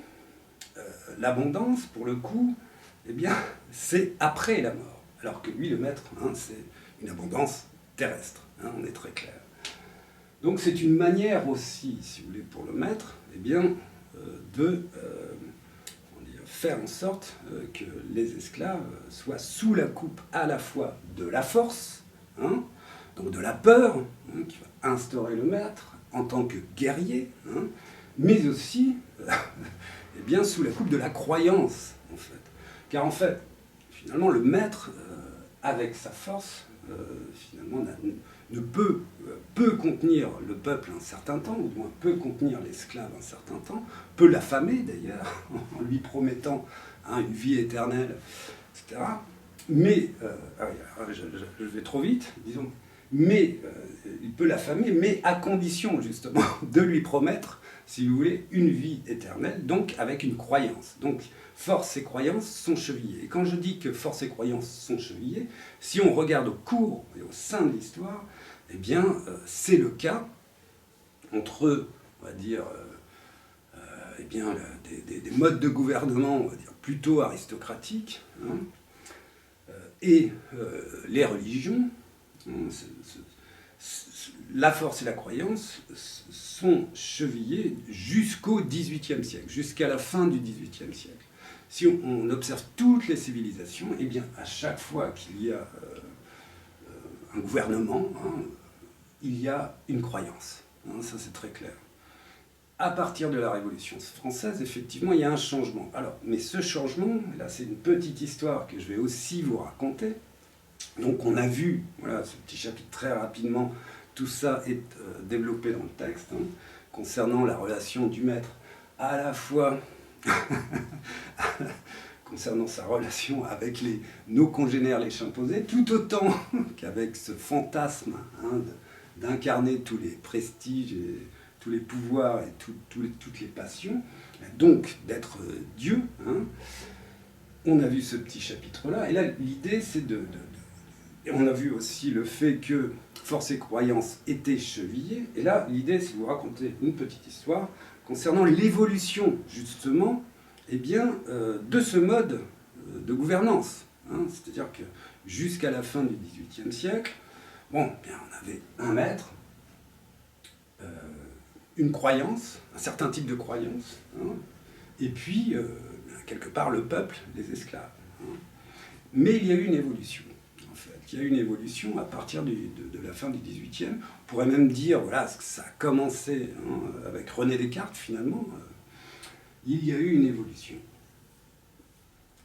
l'abondance, pour le coup, eh bien, c'est après la mort. Alors que lui, le maître, hein, c'est une abondance terrestre. Hein, on est très clair. Donc c'est une manière aussi, si vous voulez, pour le maître, eh bien, de faire en sorte que les esclaves soient sous la coupe à la fois de la force, hein, donc de la peur, hein, qui va instaurer le maître en tant que guerrier, hein, mais aussi eh bien, sous la coupe de la croyance, en fait. Car en fait, finalement, le maître, avec sa force, finalement, peut contenir le peuple un certain temps, ou du moins peut contenir l'esclave un certain temps, peut l'affamer d'ailleurs, en lui promettant hein, une vie éternelle, etc. Mais, je vais trop vite, disons, mais il peut l'affamer, mais à condition justement de lui promettre, si vous voulez, une vie éternelle, donc avec une croyance. Donc, force et croyance sont chevillées. Et quand je dis que force et croyance sont chevillées, si on regarde au cours et au sein de l'histoire, eh bien, c'est le cas entre, on va dire, eh bien, des modes de gouvernement, on va dire, plutôt aristocratiques, hein, et les religions. La force et la croyance sont chevillées jusqu'au XVIIIe siècle, jusqu'à la fin du XVIIIe siècle. Si on observe toutes les civilisations, eh bien, à chaque fois qu'il y a un gouvernement, hein, il y a une croyance. Hein, ça, c'est très clair. À partir de la Révolution française, effectivement, il y a un changement. Alors, mais ce changement, là, c'est une petite histoire que je vais aussi vous raconter. Donc, on a vu, voilà, ce petit chapitre très rapidement, tout ça est développé dans le texte, hein, concernant la relation du maître à la fois concernant sa relation avec nos congénères les chimpanzés, tout autant qu'avec ce fantasme d'incarner tous les prestiges, et tous les pouvoirs et toutes les passions, donc d'être Dieu. On a vu ce petit chapitre-là, et là l'idée c'est et on a vu aussi le fait que Force et Croyance étaient chevillés, et là l'idée c'est de vous raconter une petite histoire concernant l'évolution justement de ce mode de gouvernance. C'est-à-dire que jusqu'à la fin du XVIIIe siècle, on avait un maître, une croyance, un certain type de croyance, et puis, quelque part, le peuple, les esclaves. Mais il y a eu une évolution, en fait. Il y a eu une évolution à partir de la fin du XVIIIe. On pourrait même dire, voilà, que ça a commencé avec René Descartes, finalement. Il y a eu une évolution.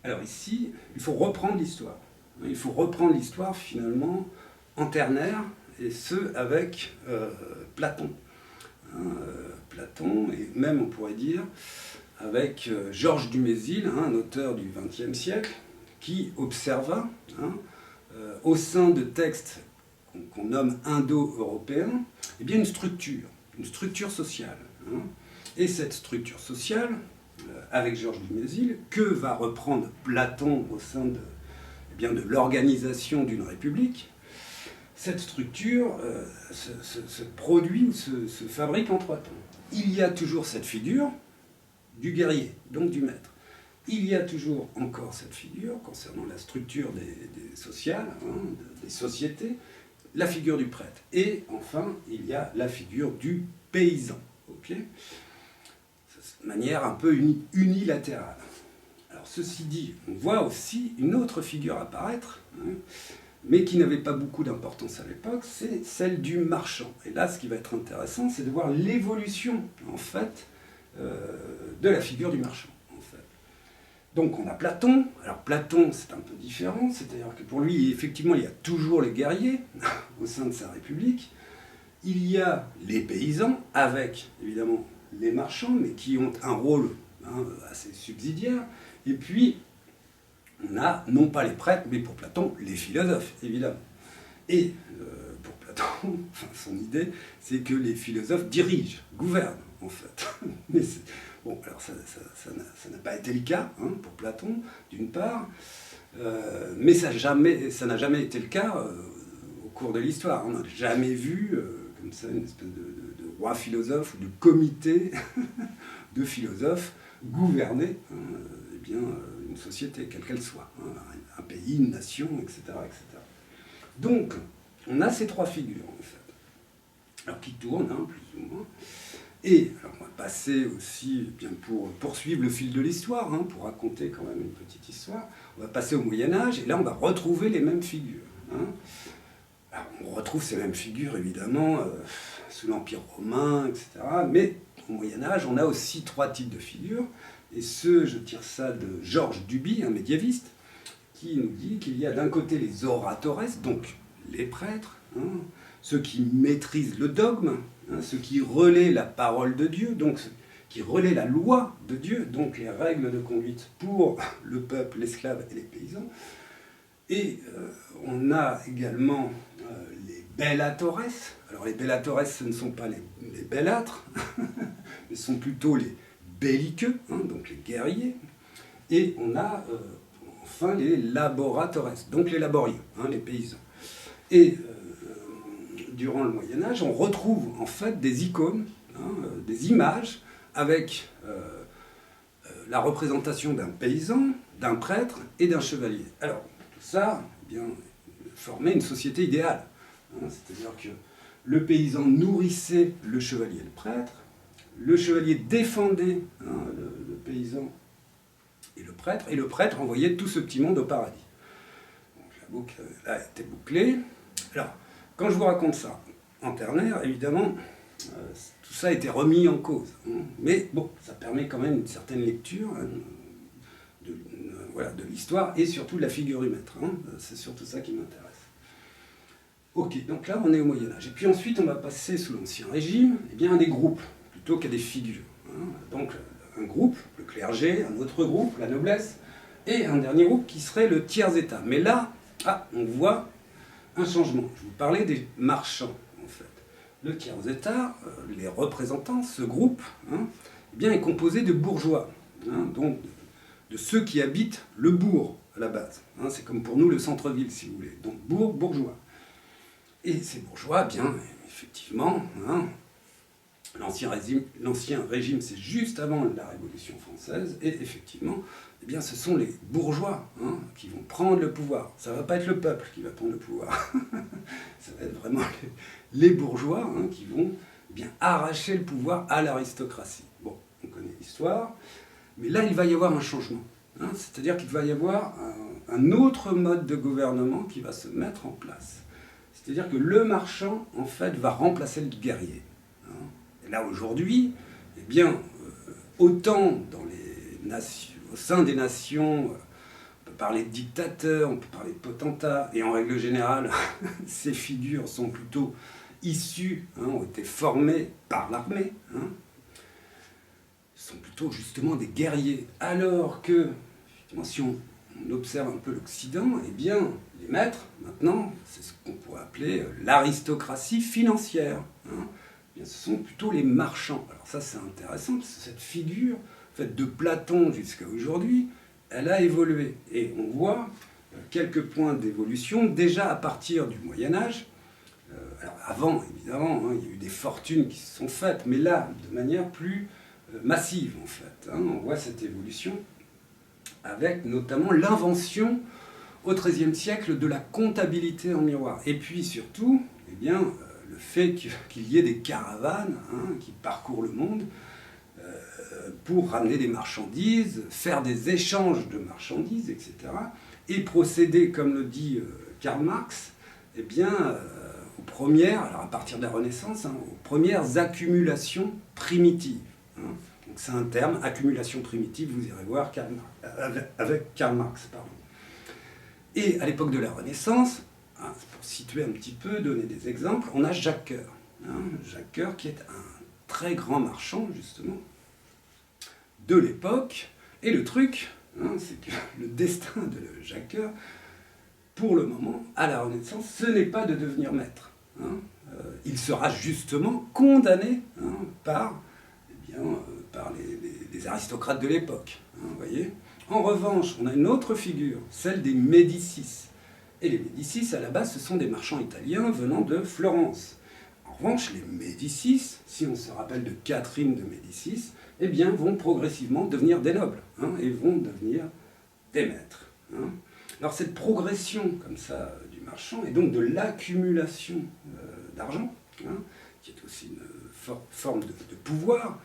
Alors ici, il faut reprendre l'histoire. Il faut reprendre l'histoire, finalement, en ternaire, et ce, avec Platon. Platon, et même, on pourrait dire, avec Georges Dumézil, un auteur du XXe siècle, qui observa, au sein de textes qu'on nomme indo-européens, une structure sociale. Et cette structure sociale, avec Georges Dumézil, que va reprendre Platon au sein de l'organisation d'une république, cette structure se produit, se fabrique en 3 temps. Il y a toujours cette figure du guerrier, donc du maître. Il y a toujours encore cette figure, concernant la structure des sociales, des sociétés, la figure du prêtre. Et enfin, il y a la figure du paysan. Okay, de manière un peu unilatérale. Alors ceci dit, on voit aussi une autre figure apparaître, mais qui n'avait pas beaucoup d'importance à l'époque, c'est celle du marchand. Et là, ce qui va être intéressant, c'est de voir l'évolution, en fait, de la figure du marchand. En fait. Donc on a Platon. Alors Platon, c'est un peu différent, c'est-à-dire que pour lui, effectivement, il y a toujours les guerriers au sein de sa République. Il y a les paysans, avec, évidemment, les marchands, mais qui ont un rôle assez subsidiaire. Et puis, on a, non pas les prêtres, mais pour Platon, les philosophes, évidemment. Et pour Platon, son idée, c'est que les philosophes dirigent, gouvernent, en fait. Mais bon, alors ça n'a pas été le cas pour Platon, d'une part, mais ça n'a jamais été le cas au cours de l'histoire. On n'a jamais vu, comme ça, une espèce de roi philosophe ou de comité de philosophes gouverner une société, quelle qu'elle soit, un pays, une nation, etc., etc. Donc, on a ces 3 figures, en fait, alors qui tournent, plus ou moins. Et alors on va passer aussi, pour poursuivre le fil de l'histoire, pour raconter quand même une petite histoire, on va passer au Moyen-Âge, et là on va retrouver les mêmes figures. Alors, on retrouve ces mêmes figures, évidemment, sous l'Empire romain, etc., mais au Moyen-Âge, on a aussi 3 types de figures. Et je tire ça de Georges Duby, un médiéviste, qui nous dit qu'il y a d'un côté les oratores, donc les prêtres, ceux qui maîtrisent le dogme, ceux qui relaient la parole de Dieu, donc ceux qui relaient la loi de Dieu, donc les règles de conduite pour le peuple, l'esclave et les paysans. Et on a également les bellatores. Alors les bellatores, ce ne sont pas les bellâtres, mais ce sont plutôt les belliqueux, donc les guerriers, et on a enfin les laboratores, donc les laborieux, les paysans. Et durant le Moyen-Âge, on retrouve en fait des icônes, des images avec la représentation d'un paysan, d'un prêtre et d'un chevalier. Alors, tout ça formait une société idéale, c'est-à-dire que le paysan nourrissait le chevalier et le prêtre, le chevalier défendait le paysan et le prêtre envoyait tout ce petit monde au paradis. Donc la boucle là était bouclée. Alors, quand je vous raconte ça en ternaire, évidemment, tout ça a été remis en cause. Mais bon, ça permet quand même une certaine lecture de l'histoire et surtout de la figure du maître. C'est surtout ça qui m'intéresse. Ok, donc là on est au Moyen-Âge. Et puis ensuite on va passer sous l'Ancien Régime, à des groupes plutôt qu'à des figures. Donc un groupe, le clergé, un autre groupe, la noblesse, et un dernier groupe qui serait le tiers-État. Mais là, on voit un changement. Je vous parlais des marchands, en fait. Le tiers-État, les représentants, ce groupe, eh bien, est composé de bourgeois, donc de ceux qui habitent le bourg, à la base. C'est comme pour nous le centre-ville, si vous voulez. Donc bourgeois. Et ces bourgeois, bien, effectivement, l'ancien régime, c'est juste avant la Révolution française, et effectivement, eh bien, ce sont les bourgeois qui vont prendre le pouvoir. Ça ne va pas être le peuple qui va prendre le pouvoir. Ça va être vraiment les bourgeois qui vont bien arracher le pouvoir à l'aristocratie. Bon, on connaît l'histoire, mais là, il va y avoir un changement. C'est-à-dire qu'il va y avoir un autre mode de gouvernement qui va se mettre en place. C'est-à-dire que le marchand, en fait, va remplacer le guerrier. Et là, aujourd'hui, eh bien, autant dans les nations, au sein des nations, on peut parler de dictateurs, on peut parler de potentats, et en règle générale, ces figures sont plutôt issues, ont été formées par l'armée, sont plutôt justement des guerriers, alors que, effectivement, si on observe un peu l'Occident, eh bien, les maîtres, maintenant, c'est ce qu'on pourrait appeler l'aristocratie financière. Eh bien, ce sont plutôt les marchands. Alors ça, c'est intéressant, parce que cette figure, en fait, de Platon jusqu'à aujourd'hui, elle a évolué. Et on voit quelques points d'évolution, déjà à partir du Moyen-Âge. Alors avant, évidemment, il y a eu des fortunes qui se sont faites, mais là, de manière plus massive, en fait. On voit cette évolution avec notamment l'invention au XIIIe siècle de la comptabilité en miroir. Et puis surtout, eh bien, le fait qu'il y ait des caravanes qui parcourent le monde pour ramener des marchandises, faire des échanges de marchandises, etc. Et procéder, comme le dit Karl Marx, eh bien, aux premières, alors à partir de la Renaissance, aux premières accumulations primitives. Donc c'est un terme, accumulation primitive, vous irez voir avec Karl Marx. Pardon. Et à l'époque de la Renaissance, pour situer un petit peu, donner des exemples, on a Jacques Coeur. Jacques Coeur qui est un très grand marchand, justement, de l'époque. Et le truc, c'est que le destin de Jacques Coeur, pour le moment, à la Renaissance, ce n'est pas de devenir maître. Il sera justement condamné par les aristocrates de l'époque. Voyez. En revanche, on a une autre figure, celle des Médicis. Et les Médicis, à la base, ce sont des marchands italiens venant de Florence. En revanche, les Médicis, si on se rappelle de Catherine de Médicis, eh bien, vont progressivement devenir des nobles, et vont devenir des maîtres. Alors cette progression, comme ça, du marchand, et donc de l'accumulation d'argent, qui est aussi une forme de pouvoir,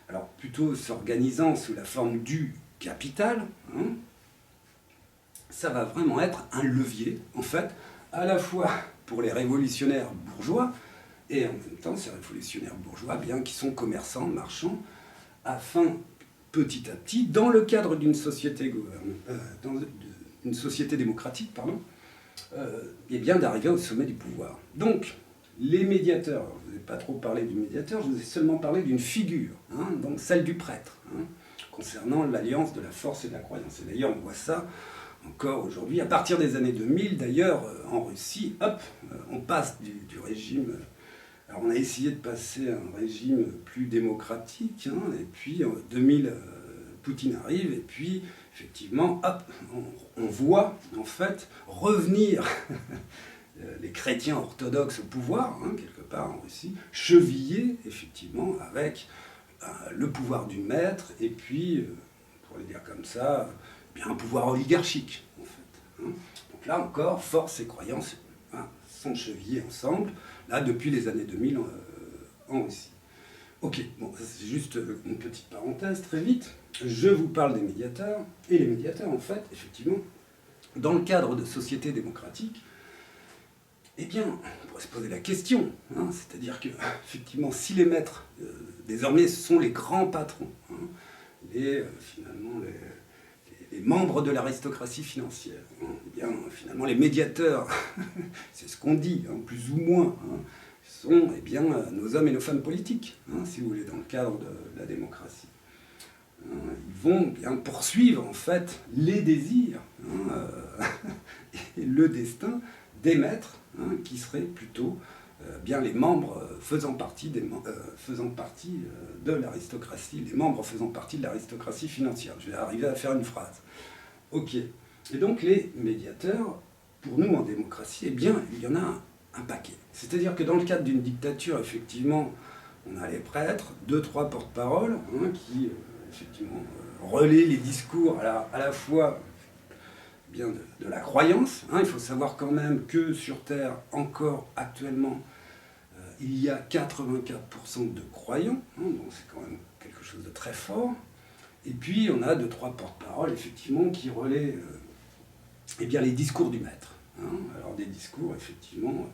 alors plutôt s'organisant sous la forme du capital, ça va vraiment être un levier, en fait, à la fois pour les révolutionnaires bourgeois, et en même temps ces révolutionnaires bourgeois, bien qui sont commerçants, marchands, afin, petit à petit, dans le cadre d'une société, une société démocratique, et bien d'arriver au sommet du pouvoir. Donc, les médiateurs, je ne vous ai pas trop parlé du médiateur, je vous ai seulement parlé d'une figure, donc celle du prêtre, concernant l'alliance de la force et de la croyance. Et d'ailleurs, on voit ça encore aujourd'hui, à partir des années 2000, d'ailleurs, en Russie, on passe du régime... Alors on a essayé de passer à un régime plus démocratique, et puis en 2000, Poutine arrive, et puis effectivement, on voit en fait revenir les chrétiens orthodoxes au pouvoir, quelque part en Russie, chevillés effectivement avec le pouvoir du maître, et puis, on pourrait dire comme ça, bien un pouvoir oligarchique, en fait. Donc là encore, force et croyance sont chevillés ensemble, là depuis les années 2000 en Russie. Ok, bon, c'est juste une petite parenthèse, très vite. Je vous parle des médiateurs, et les médiateurs, en fait, effectivement, dans le cadre de sociétés démocratiques, eh bien, on pourrait se poser la question, c'est-à-dire que, effectivement, si les maîtres, désormais, sont les grands patrons, finalement, les membres de l'aristocratie financière, eh bien, finalement, les médiateurs, c'est ce qu'on dit, plus ou moins, sont, eh bien, nos hommes et nos femmes politiques, si vous voulez, dans le cadre de la démocratie. ils vont bien poursuivre en fait les désirs et le destin des maîtres qui seraient plutôt bien les membres faisant partie de l'aristocratie, les membres faisant partie de l'aristocratie financière. Je vais arriver à faire une phrase. Ok. Et donc les médiateurs, pour nous en démocratie, eh bien, il y en a un paquet. C'est-à-dire que dans le cadre d'une dictature, effectivement, on a les prêtres, 2-3 porte-paroles, qui, effectivement, relaient les discours à la fois bien de la croyance. Il faut savoir quand même que sur Terre, encore actuellement, il y a 84% de croyants, donc c'est quand même quelque chose de très fort. Et puis on a 2-3 porte-paroles, effectivement, qui relaient eh bien, les discours du maître. Alors des discours, effectivement,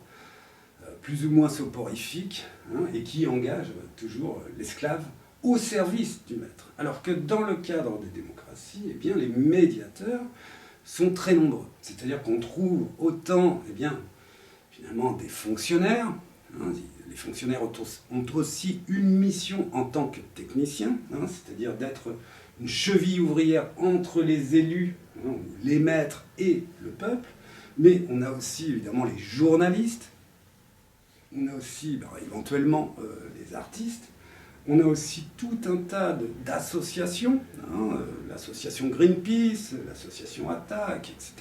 plus ou moins soporifiques, et qui engagent toujours l'esclave au service du maître. Alors que dans le cadre des démocraties, eh bien, les médiateurs sont très nombreux. C'est-à-dire qu'on trouve autant, eh bien, finalement, des fonctionnaires. Les fonctionnaires ont aussi une mission en tant que techniciens, c'est-à-dire d'être une cheville ouvrière entre les élus, les maîtres et le peuple. Mais on a aussi évidemment les journalistes, on a aussi éventuellement les artistes, on a aussi tout un tas d'associations, l'association Greenpeace, l'association Attac, etc.,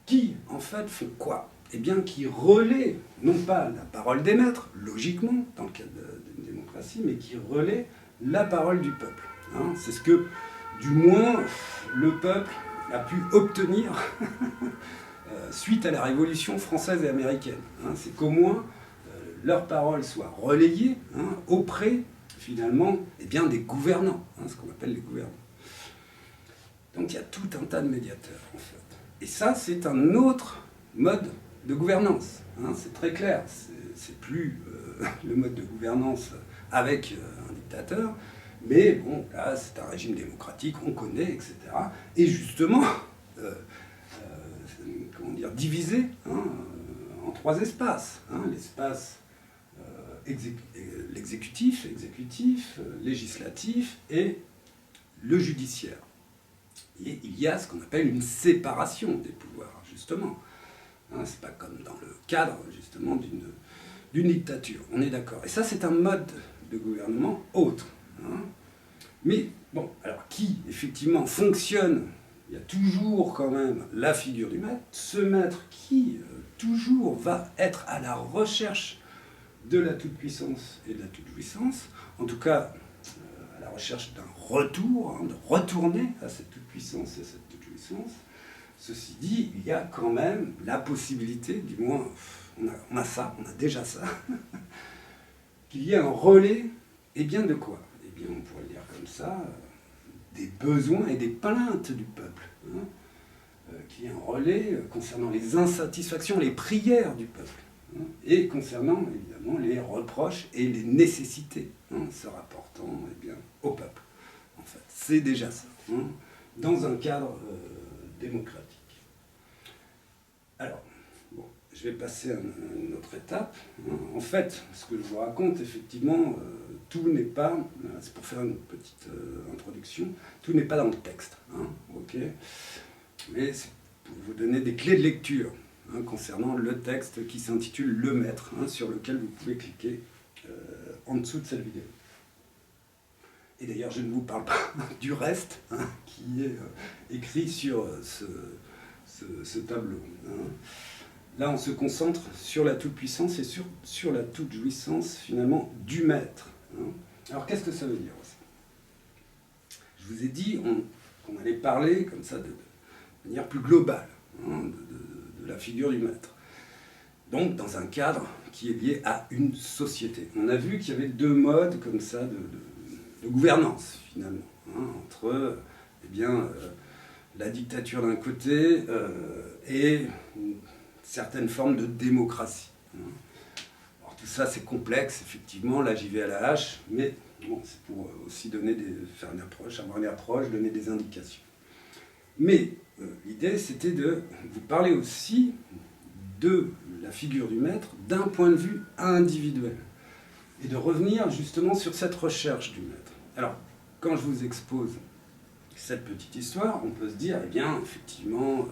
qui en fait font quoi ? Eh bien, qui relaient, non pas la parole des maîtres, logiquement, dans le cadre d'une démocratie, mais qui relaient la parole du peuple. C'est ce que, du moins, le peuple a pu obtenir suite à la Révolution française et américaine. C'est qu'au moins, leurs paroles soient relayées auprès, finalement, eh bien, des gouvernants, ce qu'on appelle les gouvernants. Donc il y a tout un tas de médiateurs, en fait. Et ça, c'est un autre mode de gouvernance. C'est très clair. C'est plus le mode de gouvernance avec un dictateur, mais bon, là, c'est un régime démocratique, on connaît, etc. Et justement, comment dire, divisé en 3 espaces. L'espace l'exécutif, législatif et le judiciaire. Et il y a ce qu'on appelle une séparation des pouvoirs, justement. C'est pas comme dans le cadre, justement, d'une dictature. On est d'accord. Et ça, c'est un mode de gouvernement autre. Mais, bon, alors qui, effectivement, fonctionne, il y a toujours quand même la figure du maître, ce maître qui, toujours, va être à la recherche de la toute-puissance et de la toute-jouissance, en tout cas, à la recherche d'un retour, de retourner à cette toute-puissance et à cette toute-jouissance. Ceci dit, il y a quand même la possibilité, du moins, on a déjà ça, qu'il y ait un relais, et bien de quoi ? Eh bien, on pourrait le dire comme ça, des besoins et des plaintes du peuple. Qu'il y ait un relais concernant les insatisfactions, les prières du peuple, et concernant, évidemment, les reproches et les nécessités se rapportant eh bien, au peuple. En fait, c'est déjà ça, dans un cadre démocratique. Alors, bon, je vais passer à une autre étape. En fait, ce que je vous raconte, effectivement, tout n'est pas, c'est pour faire une petite introduction, tout n'est pas dans le texte, ok, mais c'est pour vous donner des clés de lecture concernant le texte qui s'intitule « Le Maître », sur lequel vous pouvez cliquer en dessous de cette vidéo. Et d'ailleurs, je ne vous parle pas du reste qui est écrit sur ce tableau. Là, on se concentre sur la toute-puissance et sur la toute-jouissance, finalement, du maître. Alors, qu'est-ce que ça veut dire aussi ? Je vous ai dit qu'on allait parler, comme ça, de manière plus globale, de la figure du maître. Donc, dans un cadre qui est lié à une société. On a vu qu'il y avait 2 modes, comme ça, de gouvernance, finalement, entre, eh bien, la dictature d'un côté et une certaine forme de démocratie. Alors tout ça c'est complexe, effectivement, là j'y vais à la hache, mais bon, c'est pour aussi faire une approche, avoir une approche, donner des indications. Mais l'idée c'était de vous parler aussi de la figure du maître d'un point de vue individuel, et de revenir justement sur cette recherche du maître. Alors, quand je vous expose cette petite histoire, on peut se dire, eh bien, effectivement,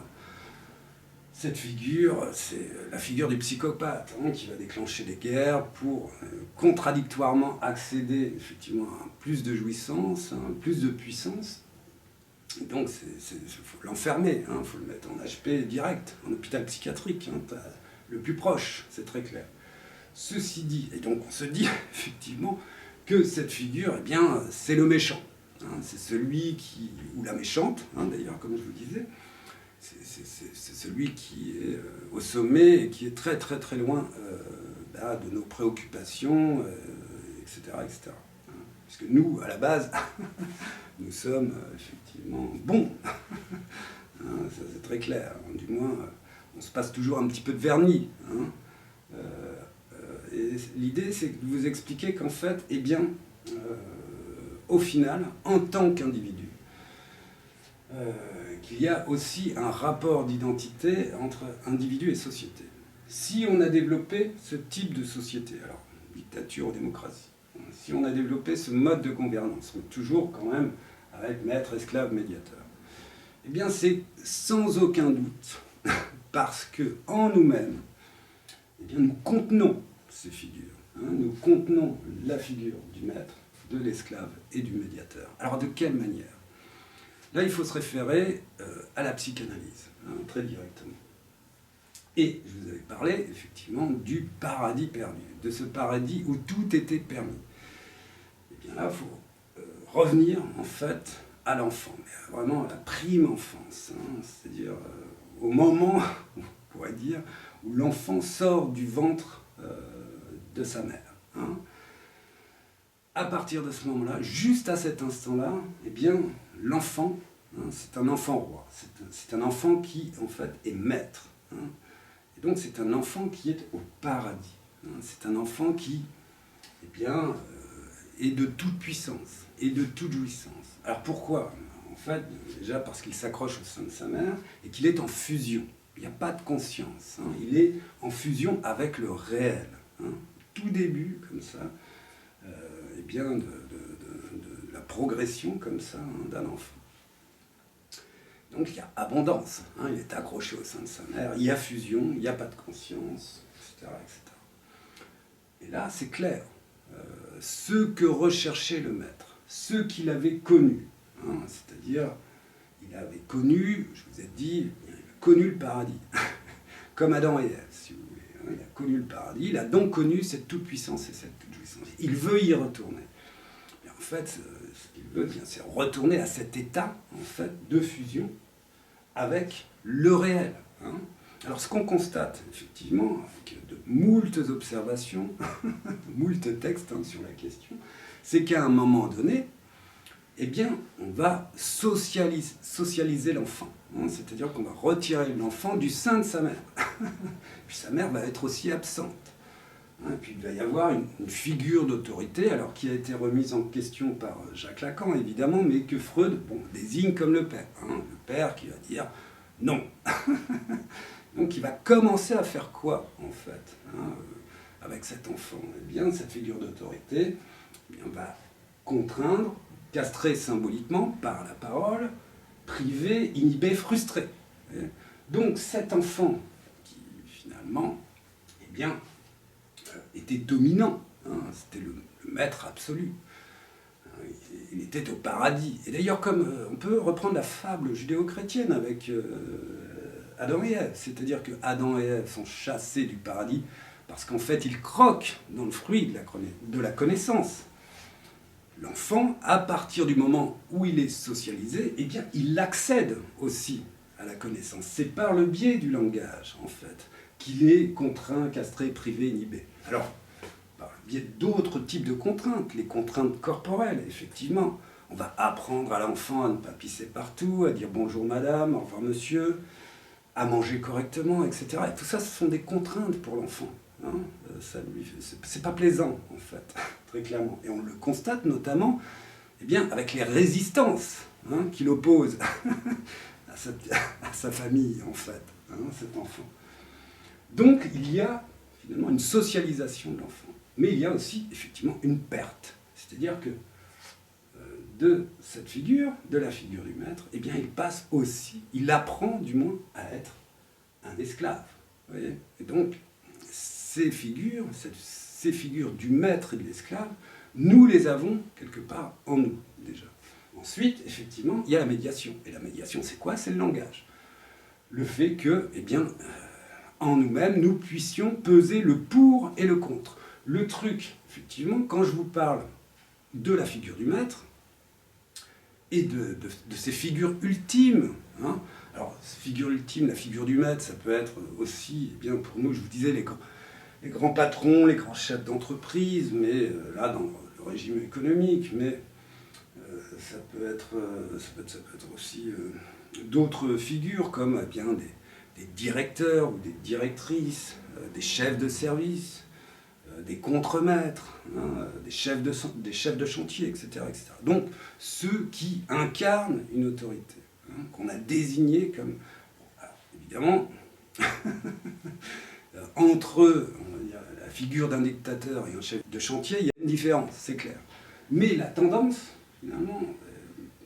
cette figure, c'est la figure du psychopathe qui va déclencher des guerres pour contradictoirement accéder effectivement à plus de jouissance, plus de puissance. Et donc, il faut l'enfermer, il faut le mettre en HP direct, en hôpital psychiatrique, le plus proche, c'est très clair. Ceci dit, et donc on se dit effectivement que cette figure, eh bien, c'est le méchant. C'est celui qui, ou la méchante, d'ailleurs, comme je vous disais, c'est celui qui est au sommet et qui est très très très loin de nos préoccupations, etc., etc. Puisque nous, à la base, nous sommes effectivement bons. Ça c'est très clair. Du moins, on se passe toujours un petit peu de vernis. Et l'idée, c'est de vous expliquer qu'en fait, eh bien, au final, en tant qu'individu, qu'il y a aussi un rapport d'identité entre individu et société. Si on a développé ce type de société, alors dictature ou démocratie, si on a développé ce mode de gouvernance, mais toujours quand même avec maître, esclave, médiateur, eh bien c'est sans aucun doute parce que en nous-mêmes, eh bien nous contenons ces figures, nous contenons la figure du maître, de l'esclave et du médiateur. Alors de quelle manière ? Là, il faut se référer à la psychanalyse, très directement. Et je vous avais parlé, effectivement, du paradis perdu, de ce paradis où tout était permis. Et bien là, il faut revenir, en fait, à l'enfant, mais vraiment à la prime enfance, c'est-à-dire au moment, on pourrait dire, où l'enfant sort du ventre de sa mère. À partir de ce moment-là, juste à cet instant-là, eh bien, l'enfant, c'est un enfant roi, c'est un enfant qui, en fait, est maître. Et donc, c'est un enfant qui est au paradis. C'est un enfant qui, eh bien, est de toute puissance et de toute jouissance. Alors, pourquoi ? En fait, déjà parce qu'il s'accroche au sein de sa mère et qu'il est en fusion. Il n'y a pas de conscience. Il est en fusion avec le réel. Tout début, comme ça, eh bien, de la progression, comme ça, d'un enfant. Donc il y a abondance, il est accroché au sein de sa mère, il y a fusion, il n'y a pas de conscience, etc., etc. Et là, c'est clair. Ce que recherchait le maître, ce qu'il avait connu, c'est-à-dire, il avait connu, je vous ai dit, il a connu le paradis, comme Adam et Ève, si vous voulez. Il a connu le paradis, il a donc connu cette toute-puissance et cette toute-jouissance. Il veut y retourner. Et en fait, ce qu'il veut, c'est retourner à cet état, en fait, de fusion avec le réel. Alors, ce qu'on constate, effectivement, avec de moultes observations, moultes textes sur la question, c'est qu'à un moment donné, eh bien, on va socialiser l'enfant. C'est-à-dire qu'on va retirer l'enfant du sein de sa mère. Puis sa mère va être aussi absente. Et puis il va y avoir une figure d'autorité, alors qui a été remise en question par Jacques Lacan, évidemment, mais que Freud désigne comme le père. Le père qui va dire non. Donc il va commencer à faire quoi, en fait, avec cet enfant ? Eh bien, cette figure d'autorité, on va contraindre, castrer symboliquement par la parole, priver, inhiber, frustrer. Donc cet enfant qui, finalement, eh bien, était dominant, c'était le maître absolu. Il était au paradis. Et d'ailleurs, comme on peut reprendre la fable judéo-chrétienne avec Adam et Ève, c'est-à-dire que Adam et Ève sont chassés du paradis parce qu'en fait, ils croquent dans le fruit de la connaissance. L'enfant, à partir du moment où il est socialisé, eh bien, il accède aussi à la connaissance. C'est par le biais du langage, en fait, qu'il est contraint, castré, privé, inhibé. Alors, par le biais d'autres types de contraintes, les contraintes corporelles, effectivement. On va apprendre à l'enfant à ne pas pisser partout, à dire bonjour madame, au revoir monsieur, à manger correctement, etc. Et tout ça, ce sont des contraintes pour l'enfant. C'est pas plaisant, en fait, très clairement. Et on le constate notamment avec les résistances qu'il oppose à sa famille, en fait, cet enfant. Donc, il y a finalement une socialisation de l'enfant. Mais il y a aussi, effectivement, une perte. C'est-à-dire que de cette figure, de la figure du maître, eh bien, il passe aussi, il apprend du moins à être un esclave. Vous voyez ? Et donc, ces figures du maître et de l'esclave, nous les avons quelque part en nous, déjà. Ensuite, effectivement, il y a la médiation. Et la médiation, c'est quoi? C'est le langage. Le fait que, eh bien, en nous-mêmes, nous puissions peser le pour et le contre. Le truc, effectivement, quand je vous parle de la figure du maître et de ces figures ultimes, hein, alors, figure ultime, la figure du maître, ça peut être aussi, eh bien, pour nous, je vous disais, les grands patrons, les grands chefs d'entreprise, mais là, dans le régime économique, mais ça peut être aussi d'autres figures, comme eh bien, des directeurs ou des directrices, des chefs de service, des contremaîtres, hein, des chefs de chantier, etc., etc. Donc, ceux qui incarnent une autorité, hein, qu'on a désigné comme... Alors, évidemment, entre on va dire, la figure d'un dictateur et un chef de chantier, il y a une différence, c'est clair. Mais la tendance, finalement,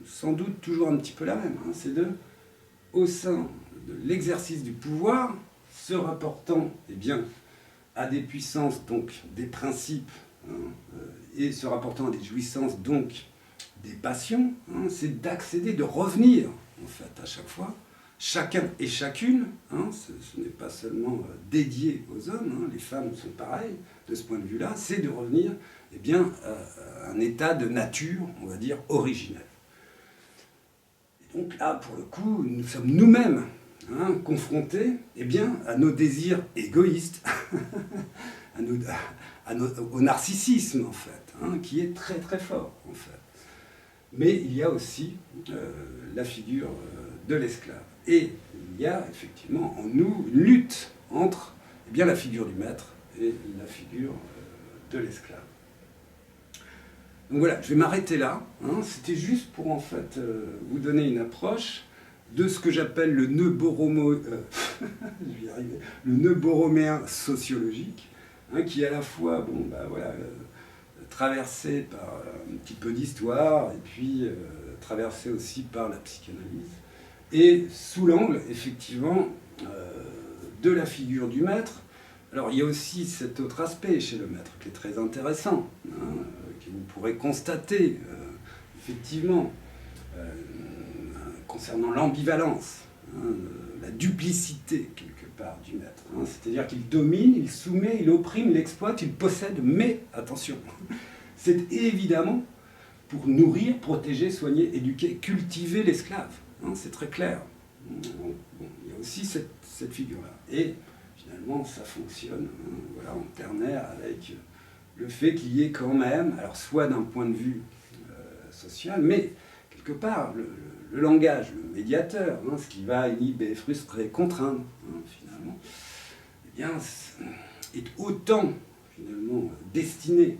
sans doute toujours un petit peu la même, hein, c'est au sein de l'exercice du pouvoir, se rapportant eh bien, à des puissances, donc des principes, hein, et se rapportant à des jouissances, donc des passions, hein, c'est d'accéder, de revenir, en fait, à chaque fois, chacun et chacune, hein, ce n'est pas seulement dédié aux hommes, hein, les femmes sont pareilles, de ce point de vue-là, c'est de revenir eh bien, à un état de nature, on va dire, originel. Et donc là, pour le coup, nous sommes nous-mêmes hein, confrontés eh bien, à nos désirs égoïstes, au narcissisme, en fait, hein, qui est très très fort, en fait. Mais il y a aussi la figure de l'esclave. Et il y a effectivement en nous une lutte entre eh bien, la figure du maître et la figure de l'esclave. Donc voilà, je vais m'arrêter là. Hein. C'était juste pour en fait vous donner une approche de ce que j'appelle le nœud borroméen sociologique, hein, qui est à la fois bon, bah, voilà, traversé par un petit peu d'histoire et puis traversé aussi par la psychanalyse. Et sous l'angle, effectivement, de la figure du maître. Alors, il y a aussi cet autre aspect chez le maître qui est très intéressant, hein, que vous pourrez constater, effectivement, concernant l'ambivalence, hein, la duplicité, quelque part, du maître. Hein, c'est-à-dire qu'il domine, il soumet, il opprime, il exploite, il possède, mais, attention, c'est évidemment pour nourrir, protéger, soigner, éduquer, cultiver l'esclave. Hein, c'est très clair. Bon, il y a aussi cette figure-là. Et finalement, ça fonctionne hein, voilà, en ternaire avec le fait qu'il y ait quand même, alors soit d'un point de vue social, mais quelque part, le langage, le médiateur, hein, ce qui va inhiber, frustrer, contraindre, hein, finalement, eh bien, est autant finalement destiné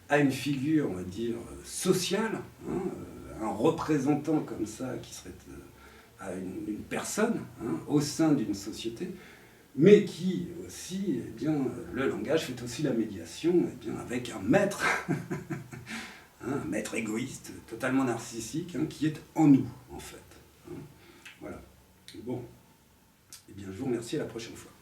à une figure, on va dire, sociale, hein, un représentant comme ça qui serait à une personne hein, au sein d'une société, mais qui aussi, eh bien, le langage fait aussi la médiation eh bien, avec un maître, hein, un maître égoïste, totalement narcissique, hein, qui est en nous, en fait. Hein. Voilà. Bon. Eh bien, je vous remercie, à la prochaine fois.